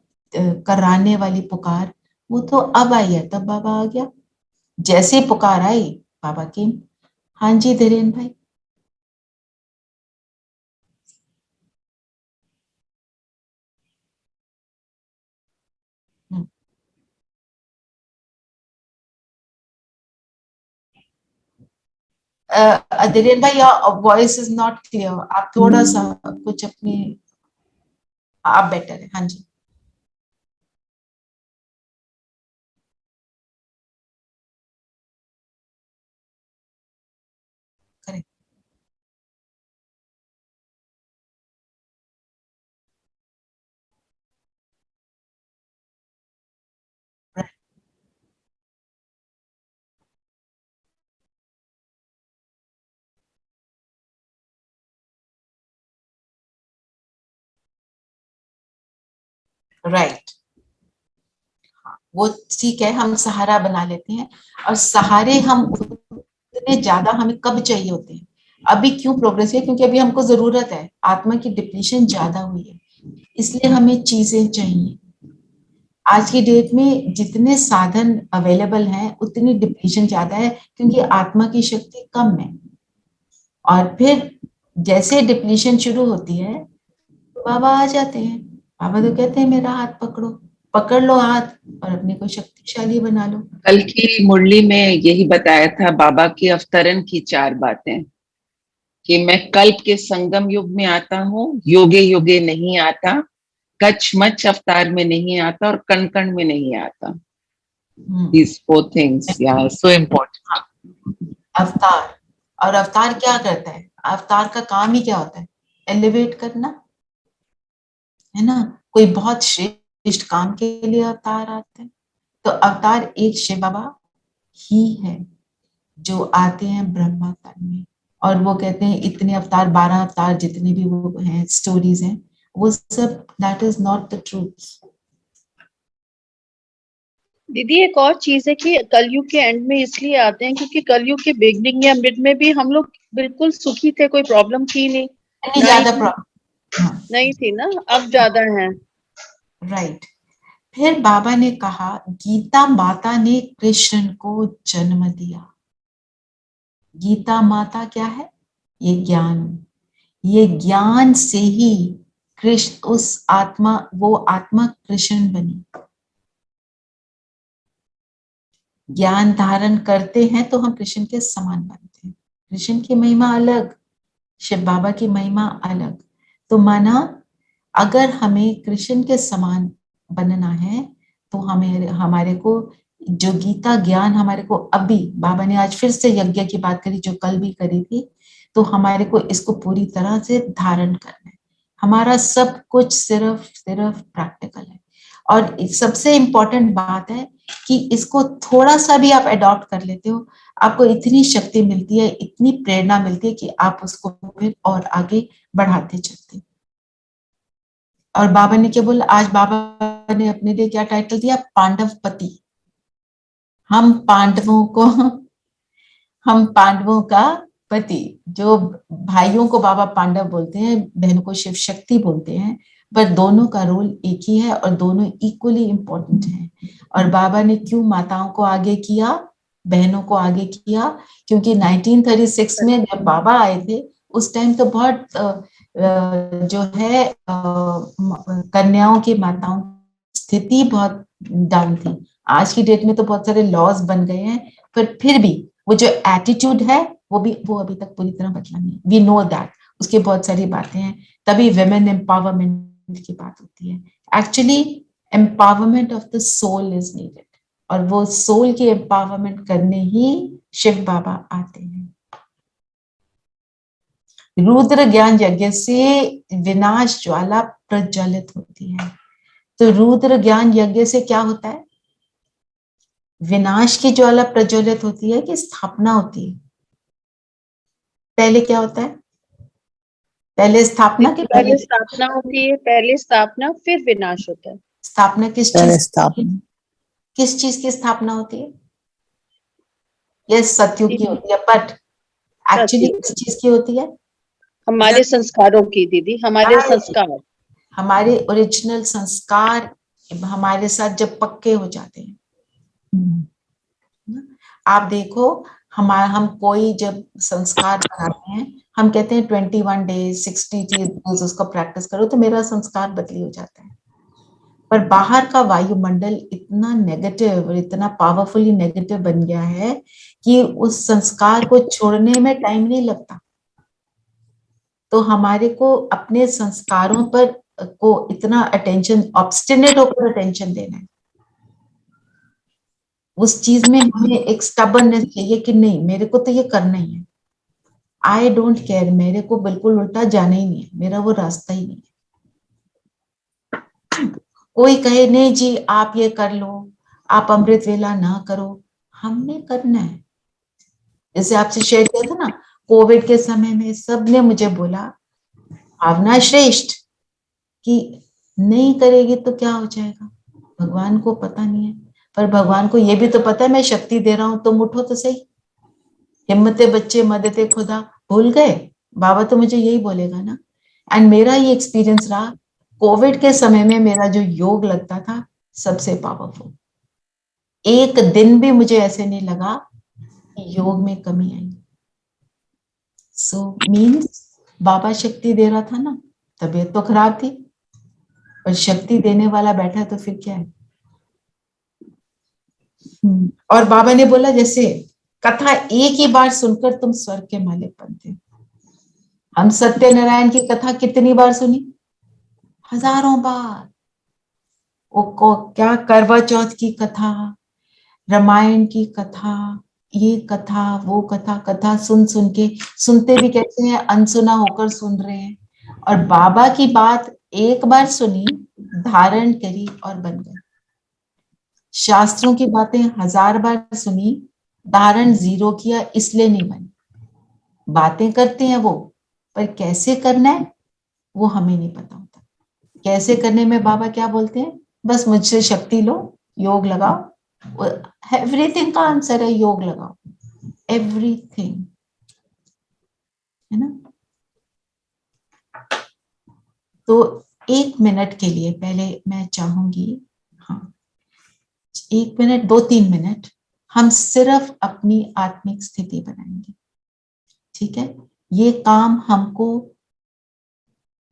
कराने वाली पुकार, वो तो अब आई है, तब बाबा आ गया। जैसे पुकार आई, बाबा की। हाँ जी धीरेन भाई। धीरेन भाई, वॉइस इज नॉट क्लियर, आप थोड़ा सा कुछ अपनी, आप बेटर है। हाँ जी। करेक्ट। राइट, वो ठीक है, हम सहारा बना लेते हैं, और सहारे हम उतने ज्यादा हमें कब चाहिए होते हैं? अभी क्यों प्रोग्रेस है? क्योंकि अभी हमको जरूरत है, आत्मा की डिप्लीशन ज्यादा हुई है, इसलिए हमें चीजें चाहिए। आज की डेट में जितने साधन अवेलेबल हैं उतनी डिप्लीशन ज्यादा है, क्योंकि आत्मा की शक्ति कम है। और फिर जैसे डिप्लीशन शुरू होती है तो बाबा आ जाते हैं। बाबा तो कहते हैं मेरा हाथ पकड़ो, पकड़ लो हाथ और अपने को शक्तिशाली बना लो। कल की मुरली में यही बताया था बाबा के अवतरण की 4 बातें, कि मैं कल्प के संगम युग में आता हूँ, योगे योगे नहीं आता, कच मच अवतार में नहीं आता, और कण कण में नहीं आता। These 4 things, yeah, so important. अवतार, और अवतार क्या करता है? अवतार का काम ही क्या होता है? एलिवेट करना, है ना? कोई बहुत श्रेष्ठ काम के लिए अवतार आते हैं। तो अवतार एक शिव बाबा ही है जो आते हैं ब्रह्मा तन में, और वो कहते हैं इतने अवतार, 12 अवतार जितने भी वो हैं, स्टोरीज हैं, वो सब that is not the truth. दीदी एक और चीज है कि कलयुग के एंड में इसलिए आते हैं क्योंकि कलयुग के बिगनिंग या मिड में भी हम लोग बिल्कुल सुखी थे, कोई प्रॉब्लम थी नहीं, ज्यादा प्रॉब्लम नहीं थी ना, अब ज्यादा है। राइट। फिर बाबा ने कहा गीता माता ने कृष्ण को जन्म दिया। गीता माता क्या है? ये ज्ञान, ये ज्ञान से ही कृष्ण, उस आत्मा, वो आत्मा कृष्ण बनी। ज्ञान धारण करते हैं तो हम कृष्ण के समान बनते हैं। कृष्ण की महिमा अलग, शिव बाबा की महिमा अलग। तो माना अगर हमें कृष्ण के समान बनना है तो हमें, हमारे को जो गीता ज्ञान हमारे को, अभी बाबा ने आज फिर से यज्ञ की बात करी जो कल भी करी थी, तो हमारे को इसको पूरी तरह से धारण करना है। हमारा सब कुछ सिर्फ प्रैक्टिकल है। और सबसे इम्पोर्टेंट बात है कि इसको थोड़ा सा भी आप अडॉप्ट कर लेते हो, आपको इतनी शक्ति मिलती है, इतनी प्रेरणा मिलती है कि आप उसको फिर और आगे बढ़ाते चलते। और बाबा ने क्या बोला? आज बाबा ने अपने लिए क्या टाइटल दिया? पांडवपति। हम पांडवों का पति। जो भाइयों को बाबा पांडव बोलते हैं, बहनों को शिव शक्ति बोलते हैं, पर दोनों का रोल एक ही है और दोनों इक्वली इम्पोर्टेंट हैं। और बाबा ने क्यों माताओं को आगे किया, बहनों को आगे किया? क्योंकि 1936 में जब बाबा आए थे उस टाइम तो बहुत जो है कन्याओं की, माताओं की स्थिति बहुत डाउन थी। आज की डेट में तो बहुत सारे लॉज बन गए हैं, पर फिर भी वो जो एटीट्यूड है वो अभी तक पूरी तरह बदला नहीं। वी नो दैट, उसकी बहुत सारी बातें हैं, तभी वुमेन एम्पावरमेंट की बात होती है। Actually empowerment of the soul is needed, और वो सोल की एम्पावरमेंट करने ही शिव बाबा आते हैं। रुद्र ज्ञान यज्ञ से विनाश ज्वाला प्रज्वलित होती है। तो रुद्र ज्ञान यज्ञ से क्या होता है? विनाश की ज्वाला प्रज्वलित होती है कि स्थापना होती है? पहले क्या होता है? पहले स्थापना के पहले स्थापना होती है, पहले स्थापना फिर विनाश होता है। स्थापना किस चीज की स्थापना होती है? ये सतयुग की होती है, बट एक्चुअली किस चीज की होती है? हमारे संस्कारों की दीदी, हमारे संस्कार, हमारे ओरिजिनल संस्कार हमारे साथ जब पक्के हो जाते हैं। आप देखो, हम कोई जब संस्कार बनाते हैं, हम कहते हैं 21 डेज 60 डेज उसको प्रैक्टिस करो तो मेरा संस्कार बदली हो जाता है। पर बाहर का वायुमंडल इतना नेगेटिव और इतना पावरफुली नेगेटिव बन गया है कि उस संस्कार को छोड़ने में टाइम नहीं लगता। तो हमारे को अपने संस्कारों पर को इतना अटेंशन, ऑब्स्टिनेट होकर अटेंशन देना है। उस चीज में हमें एक स्टबर्ननेस चाहिए कि नहीं, मेरे को तो ये करना ही है। आई डोंट केयर, मेरे को बिल्कुल उल्टा जाना ही नहीं है, मेरा वो रास्ता ही नहीं है। कोई कहे नहीं जी आप ये कर लो, आप अमृत वेला ना करो, हमने करना है। जैसे आपसे शेयर किया था ना, कोविड के समय में सबने मुझे बोला भावना श्रेष्ठ कि नहीं करेगी तो क्या हो जाएगा, भगवान को पता नहीं है, पर भगवान को ये भी तो पता है मैं शक्ति दे रहा हूं, तुम उठो तो सही। हिम्मते बच्चे मददे खुदा, भूल गए? बाबा तो मुझे यही बोलेगा ना। एंड मेरा ये एक्सपीरियंस रहा, कोविड के समय में मेरा जो योग लगता था सबसे पावरफुल। एक दिन भी मुझे ऐसे नहीं लगा कि योग में कमी आई। सो मीन्स बाबा शक्ति दे रहा था ना, तबीयत तो खराब थी, पर शक्ति देने वाला बैठा तो फिर क्या है। और बाबा ने बोला जैसे कथा एक ही बार सुनकर तुम स्वर्ग के मालिक बनते हो। हम सत्यनारायण की कथा कितनी बार सुनी? हजारों बार। वो क्या करवा चौथ की कथा, रामायण की कथा, ये कथा वो कथा, कथा सुन सुन के, सुनते भी कैसे हैं, अनसुना होकर सुन रहे हैं। और बाबा की बात एक बार सुनी, धारण करी और बन गई। शास्त्रों की बातें 1000 बार सुनी, धारण 0 किया इसलिए नहीं बनी। बातें करते हैं वो, पर कैसे करना है वो हमें नहीं पता होता। कैसे करने में बाबा क्या बोलते हैं, बस मुझसे शक्ति लो, योग लगाओ। एवरीथिंग का आंसर है योग लगाओ, एवरीथिंग, है ना। तो 1 मिनट के लिए पहले मैं चाहूंगी, हाँ 1 मिनट 2-3 मिनट हम सिर्फ अपनी आत्मिक स्थिति बनाएंगे, ठीक है। ये काम हमको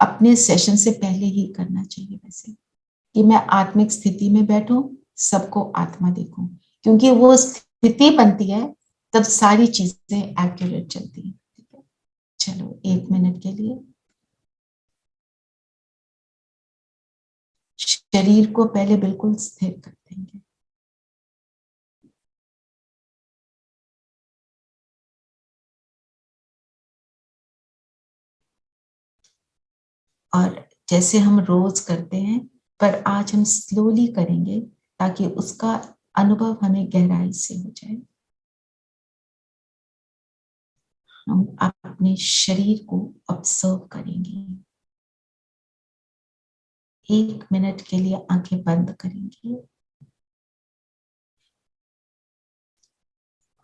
अपने सेशन से पहले ही करना चाहिए वैसे, कि मैं आत्मिक स्थिति में बैठूं, सबको आत्मा देखूं, क्योंकि वो स्थिति बनती है तब सारी चीजें एक्यूरेट चलती है, ठीक है। चलो 1 मिनट के लिए शरीर को पहले बिल्कुल स्थिर कर देंगे। और जैसे हम रोज करते हैं, पर आज हम स्लोली करेंगे ताकि उसका अनुभव हमें गहराई से हो जाए। हम अपने शरीर को ऑब्जर्व करेंगे, 1 मिनट के लिए आंखें बंद करेंगे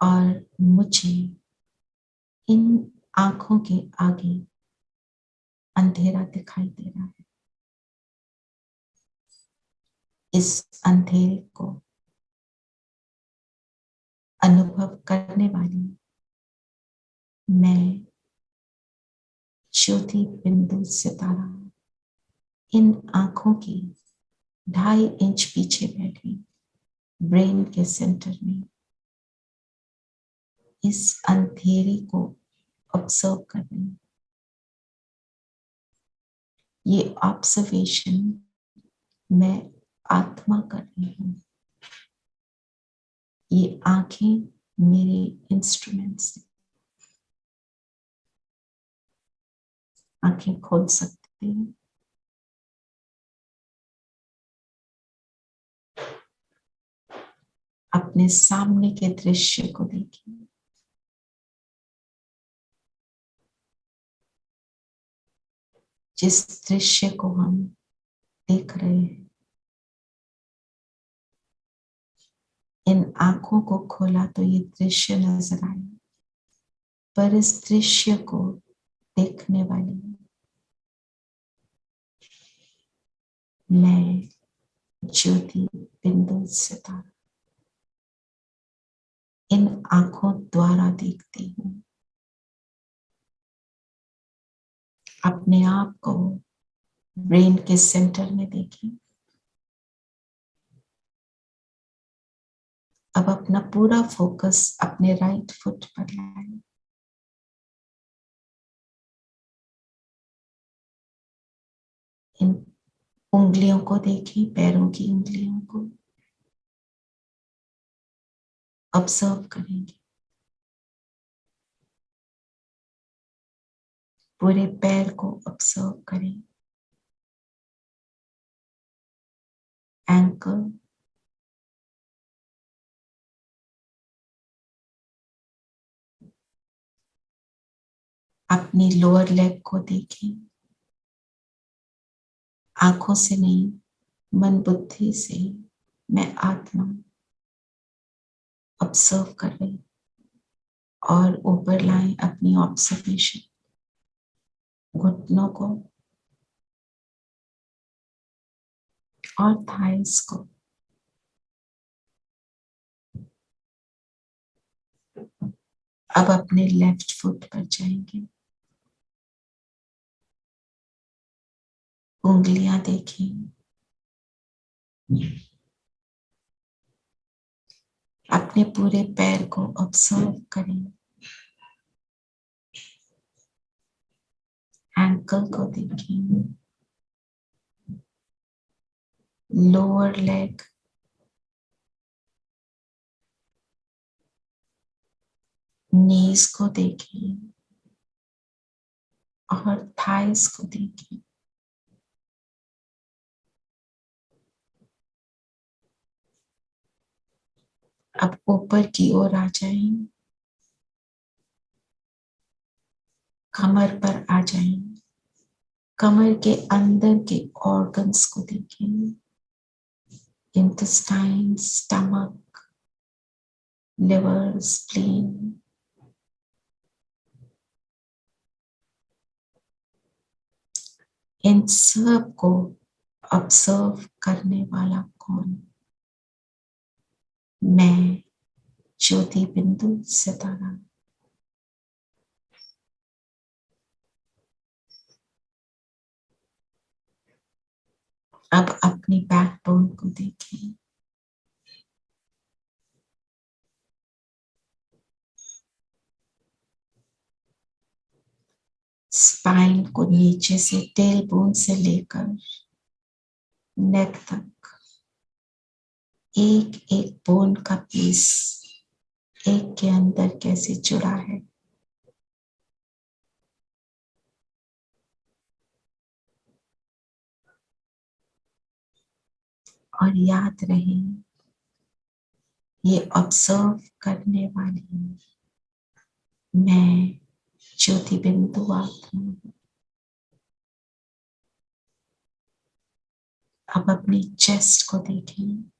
और मुझे इन आंखों के आगे अंधेरा दिखाई दे रहा है। इस अंधेरे को अनुभव करने वाली मैं ज्योति बिंदु सितारा इन आंखों की 2.5 इंच पीछे बैठी ब्रेन के सेंटर में इस अंधेरे को ऑब्जर्व कर रही हूं। ये ऑब्जर्वेशन मैं आत्मा कर रही हूं। ये आंखें मेरे इंस्ट्रूमेंट्स हैं। आंखें खोल सकते हैं। अपने सामने के दृश्य को देखिए। जिस दृश्य को हम देख रहे हैं, इन आंखों को खोला तो ये दृश्य नजर आए, पर इस दृश्य को देखने वाली मैं ज्योति बिंदु सितारा इन आंखों द्वारा देखती हूँ। अपने आप को ब्रेन के सेंटर में देखिए। अब अपना पूरा फोकस अपने राइट फुट पर लाएं। इन उंगलियों को देखें, पैरों की उंगलियों को ऑब्जर्व करेंगे। पूरे पैर को ऑब्जर्व करें। एंकल, अपनी लोअर लेग को देखें। आंखों से नहीं, मन बुद्धि से मैं आत्मा ऑब्जर्व कर रही और ऊपर लाएं अपनी ऑब्जर्वेशन, घुटनों को और थाइस को। अब अपने लेफ्ट फुट पर जाएंगे, उंगलियां देखें, अपने पूरे पैर को ऑब्जर्व करें, एंकल को देखें, लोअर लेग, नीज को देखें और थाइस को देखें। अब ऊपर की ओर आ जाएं, कमर पर आ जाएं, कमर के अंदर के ऑर्गन्स को देखें, इंटेस्टाइन, स्टमक, लिवर, स्प्लीन। इन सब को ऑब्जर्व करने वाला कौन? मैं, ज्योति बिंदु सितारा। अब अपनी बैकबोन को देखें, स्पाइन को नीचे से टेल बोन से लेकर नेक तक एक एक बोन का पीस एक के अंदर कैसे जुड़ा है। और याद रहे, ये ऑब्जर्व करने वाली मैं, ज्योति बिंदु आत्मा हूं। अब अपनी चेस्ट को देखें,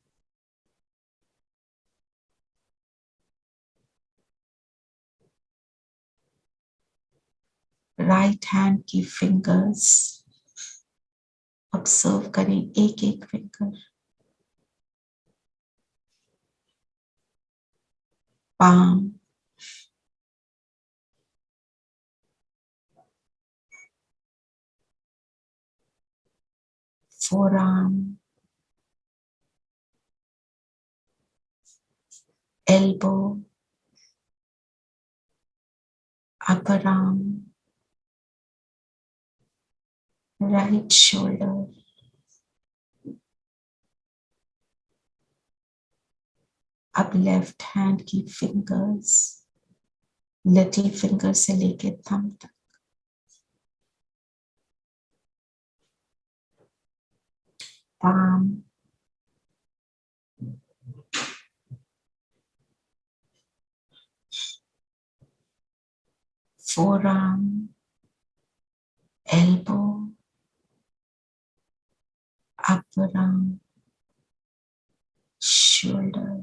राइट हैंड की फिंगर्स ऑब्जर्व करें, एक एक finger, palm, forearm, elbow, upper arm, right shoulder, अब लेफ्ट हैंड की फिंगर्स, लिटिल फिंगर से लेके थंब तक, palm, forearm, elbow, upper arm, shoulder।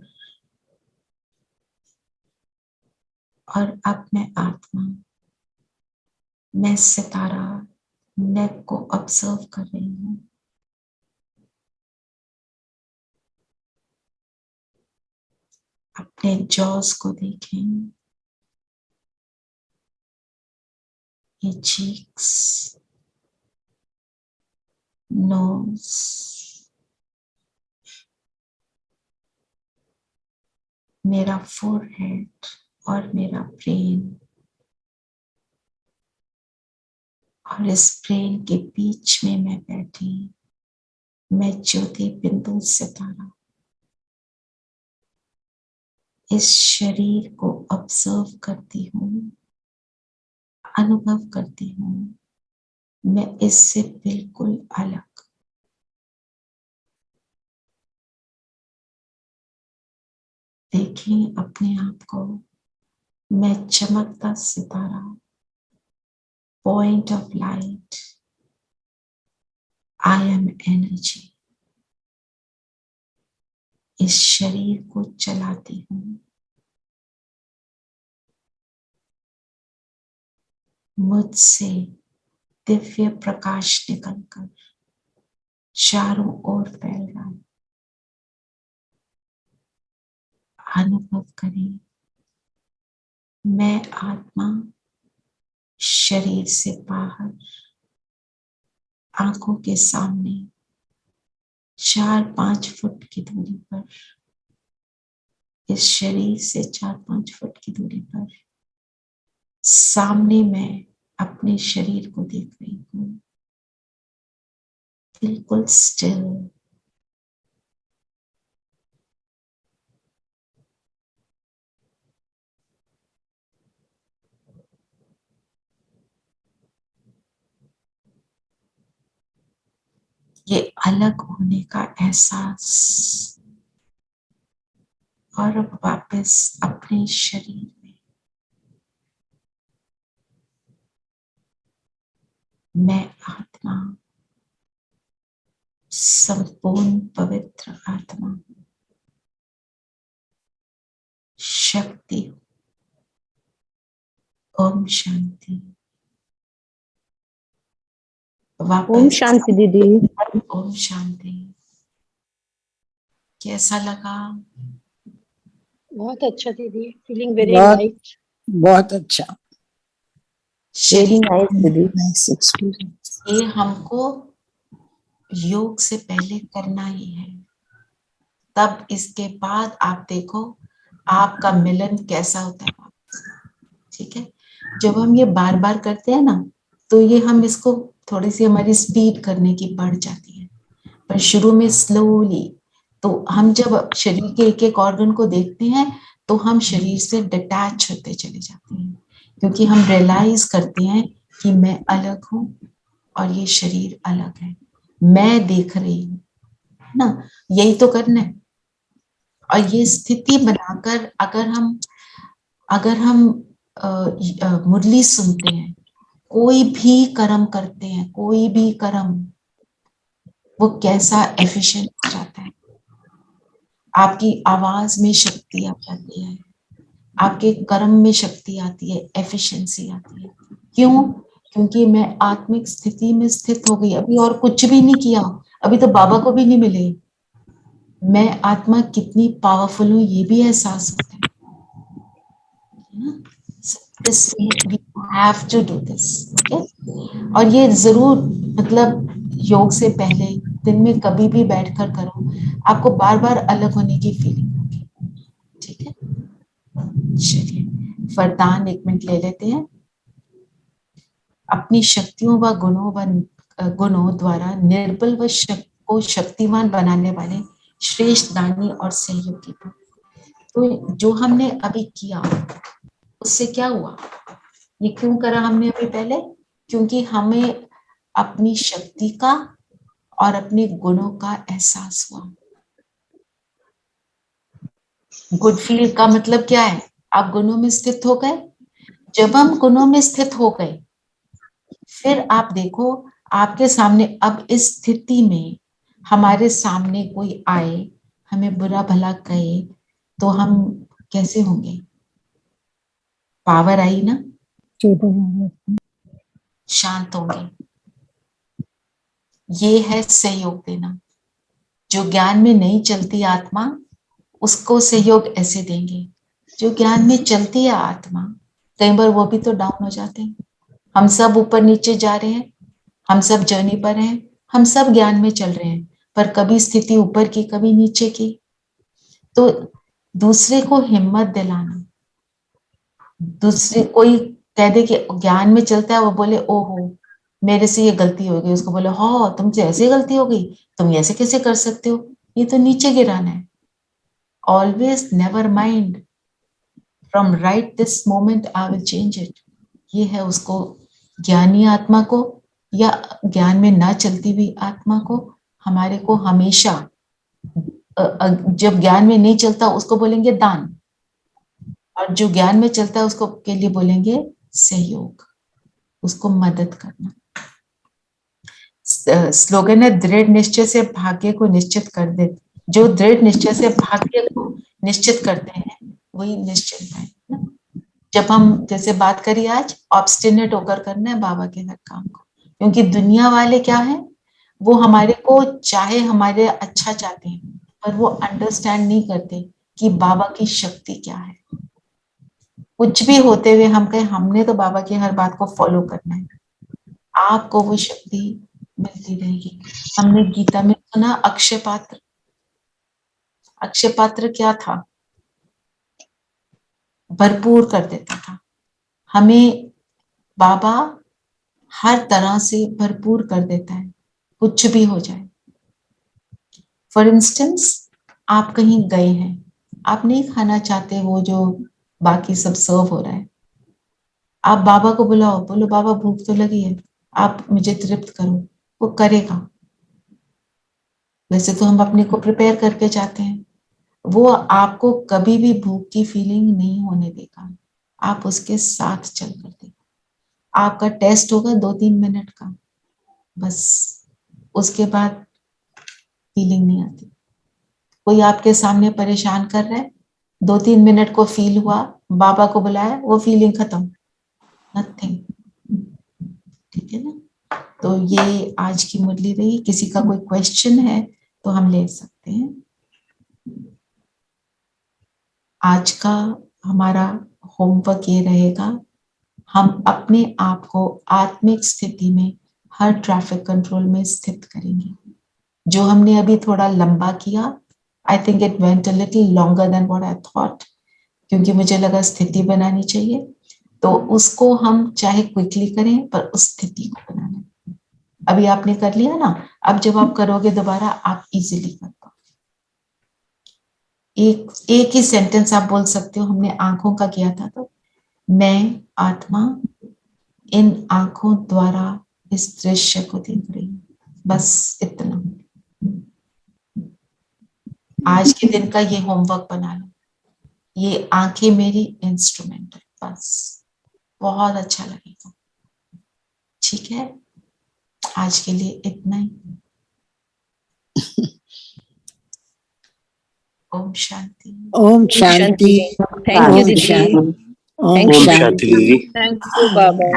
और अब मैं आत्मा, मैं सितारा नेक को ऑब्जर्व कर रही हूँ। अपने जॉस को देखें, ये चीक्स, नोज, मेरा फोरहेड और मेरा ब्रेन, और इस ब्रेन के बीच में मैं बैठी, मैं ज्योति बिंदु सितारा इस शरीर को ऑब्जर्व करती हूँ, अनुभव करती हूँ, मैं इससे बिल्कुल अलग। देखें अपने आप को, मैं चमकता सितारा, point of light, I am energy, इस शरीर को चलाती हूँ। मुझसे दिव्य प्रकाश निकलकर चारों ओर फैल रहा है। अनुभव करें, मैं आत्मा शरीर से बाहर, आंखों के सामने 4-5 फुट की दूरी पर, इस शरीर से 4-5 फुट की दूरी पर सामने मैं अपने शरीर को देख रही हूँ, बिल्कुल स्टिल। ये अलग होने का एहसास, और अब वापस अपने शरीर में मैं आत्मा, संपूर्ण पवित्र आत्मा, शक्ति। ओम शांति। ओम वापस शांति दीदी। ओम शांति। कैसा लगा? बहुत अच्छा दीदी, फीलिंग वेरी बहुत लाइट। बहुत अच्छा, वेरी शरीर नाइस दीदी। Nice experience. ये हमको योग से पहले करना ही है, तब इसके बाद आप देखो आपका मिलन कैसा होता है वापस। ठीक है, जब हम ये बार बार करते हैं ना, तो ये हम इसको थोड़ी सी हमारी स्पीड करने की बढ़ जाती है, पर शुरू में स्लोली। तो हम जब शरीर के एक एक ऑर्गन को देखते हैं तो हम शरीर से डिटैच होते चले जाते हैं, क्योंकि हम रियलाइज करते हैं कि मैं अलग हूँ और ये शरीर अलग है, मैं देख रही हूँ ना। यही तो करना है। और ये स्थिति बनाकर अगर हम मुरली सुनते हैं, कोई भी कर्म करते हैं, कोई भी कर्म, वो कैसा एफिशिएंट हो जाता है। आपकी आवाज में शक्ति आ जाती है, आपके कर्म में शक्ति आती है, एफिशिएंसी आती है। क्यों? क्योंकि मैं आत्मिक स्थिति में स्थित हो गई, अभी और कुछ भी नहीं किया, अभी तो बाबा को भी नहीं मिले। मैं आत्मा कितनी पावरफुल हूँ ये भी एहसास होता है। This we have to do this, okay? और ये जरूर मतलब योग से पहले दिन में कभी भी बैठकर करो, आपको बार बार अलग होने की फीलिंग होगी। ठीक है, चलिए वरदान 1 मिनट ले लेते हैं। अपनी शक्तियों व गुणों द्वारा निर्बल व को शक्तिमान बनाने वाले श्रेष्ठ दानी और सहयोगी। तो जो हमने अभी किया उससे क्या हुआ? ये क्यों करा हमने अभी पहले? क्योंकि हमें अपनी शक्ति का और अपने गुणों का एहसास हुआ। गुड फील का मतलब क्या है? आप गुणों में स्थित हो गए। जब हम गुणों में स्थित हो गए, फिर आप देखो आपके सामने अब इस स्थिति में हमारे सामने कोई आए, हमें बुरा भला कहे, तो हम कैसे होंगे? पावर आई ना, शांत होंगे। ये है सहयोग देना। जो ज्ञान में नहीं चलती आत्मा, उसको सहयोग ऐसे देंगे। जो ज्ञान में चलती है आत्मा, कई बार वो भी तो डाउन हो जाते हैं। हम सब ऊपर नीचे जा रहे हैं, हम सब जर्नी पर हैं, हम सब ज्ञान में चल रहे हैं, पर कभी स्थिति ऊपर की कभी नीचे की। तो दूसरे को हिम्मत दिलाना, दूसरे कोई कह दे कि ज्ञान में चलता है, वो बोले ओहो मेरे से ये गलती हो गई, उसको बोले हाँ तुमसे ऐसे गलती हो गई, तुम ऐसे कैसे कर सकते हो, ये तो नीचे गिराना है। Always never mind, from right this moment I will change it. ये है उसको, ज्ञानी आत्मा को या ज्ञान में ना चलती हुई आत्मा को, हमारे को हमेशा जब ज्ञान में नहीं चलता उसको बोलेंगे दान, और जो ज्ञान में चलता है उसको के लिए बोलेंगे सहयोग, उसको मदद करना। स्लोगन है, दृढ़ निश्चय से भाग्य को निश्चित कर दे। जो दृढ़ निश्चय से भाग्य को निश्चित करते हैं वही निश्चित है ना? जब हम जैसे बात करी आज, ऑब्स्टिनेट होकर करना है बाबा के हर काम को, क्योंकि दुनिया वाले क्या है, वो हमारे को चाहे हमारे अच्छा चाहते हैं पर वो अंडरस्टैंड नहीं करते कि बाबा की शक्ति क्या है। कुछ भी होते हुए हम कहें हमने तो बाबा की हर बात को फॉलो करना है, आपको वो शक्ति मिलती रहेगी। हमने गीता में सुना अक्षय पात्र। अक्षय पात्र क्या था? भरपूर कर देता था। हमें बाबा हर तरह से भरपूर कर देता है, कुछ भी हो जाए। फॉर इंस्टेंस, आप कहीं गए हैं, आप नहीं खाना चाहते वो जो बाकी सब सर्व हो रहा है, आप बाबा को बुलाओ, बोलो बाबा भूख तो लगी है, आप मुझे तृप्त करो, वो करेगा। वैसे तो हम अपने को प्रिपेयर करके जाते हैं, वो आपको कभी भी भूख की फीलिंग नहीं होने देगा, आप उसके साथ चल कर देगा। आपका टेस्ट होगा 2-3 मिनट का, बस उसके बाद फीलिंग नहीं आती। कोई आपके सामने परेशान कर रहा है, 2-3 मिनट को फील हुआ, बाबा को बुलाया, वो फीलिंग खत्म, नथिंग। ठीक है ना? तो ये आज की मुरली रही। किसी का कोई क्वेश्चन है तो हम ले सकते हैं। आज का हमारा होमवर्क ये रहेगा, हम अपने आप को आत्मिक स्थिति में हर ट्रैफिक कंट्रोल में स्थित करेंगे। जो हमने अभी थोड़ा लंबा किया, I think it went a little longer than what I thought, क्योंकि मुझे लगा स्थिति बनानी चाहिए, तो उसको हम चाहे क्विकली करें पर उस स्थिति को बनाना है। अभी आपने कर लिया ना, अब जब आप करोगे दोबारा आप इजीली कर पाओगे। एक ही सेंटेंस आप बोल सकते हो। हमने आंखों का किया था, तो मैं आत्मा इन आंखों द्वारा इस दृश्य को देख रही हूँ, बस इतना। आज के दिन का ये होमवर्क बना लो, ये आंखें मेरी इंस्ट्रूमेंट है, बस बहुत अच्छा लगेगा। ठीक है, आज के लिए इतना ही। ओम शांति। ओम शांति। थैंक यू दीदी। ओम शांति दीदी। Thank you Baba.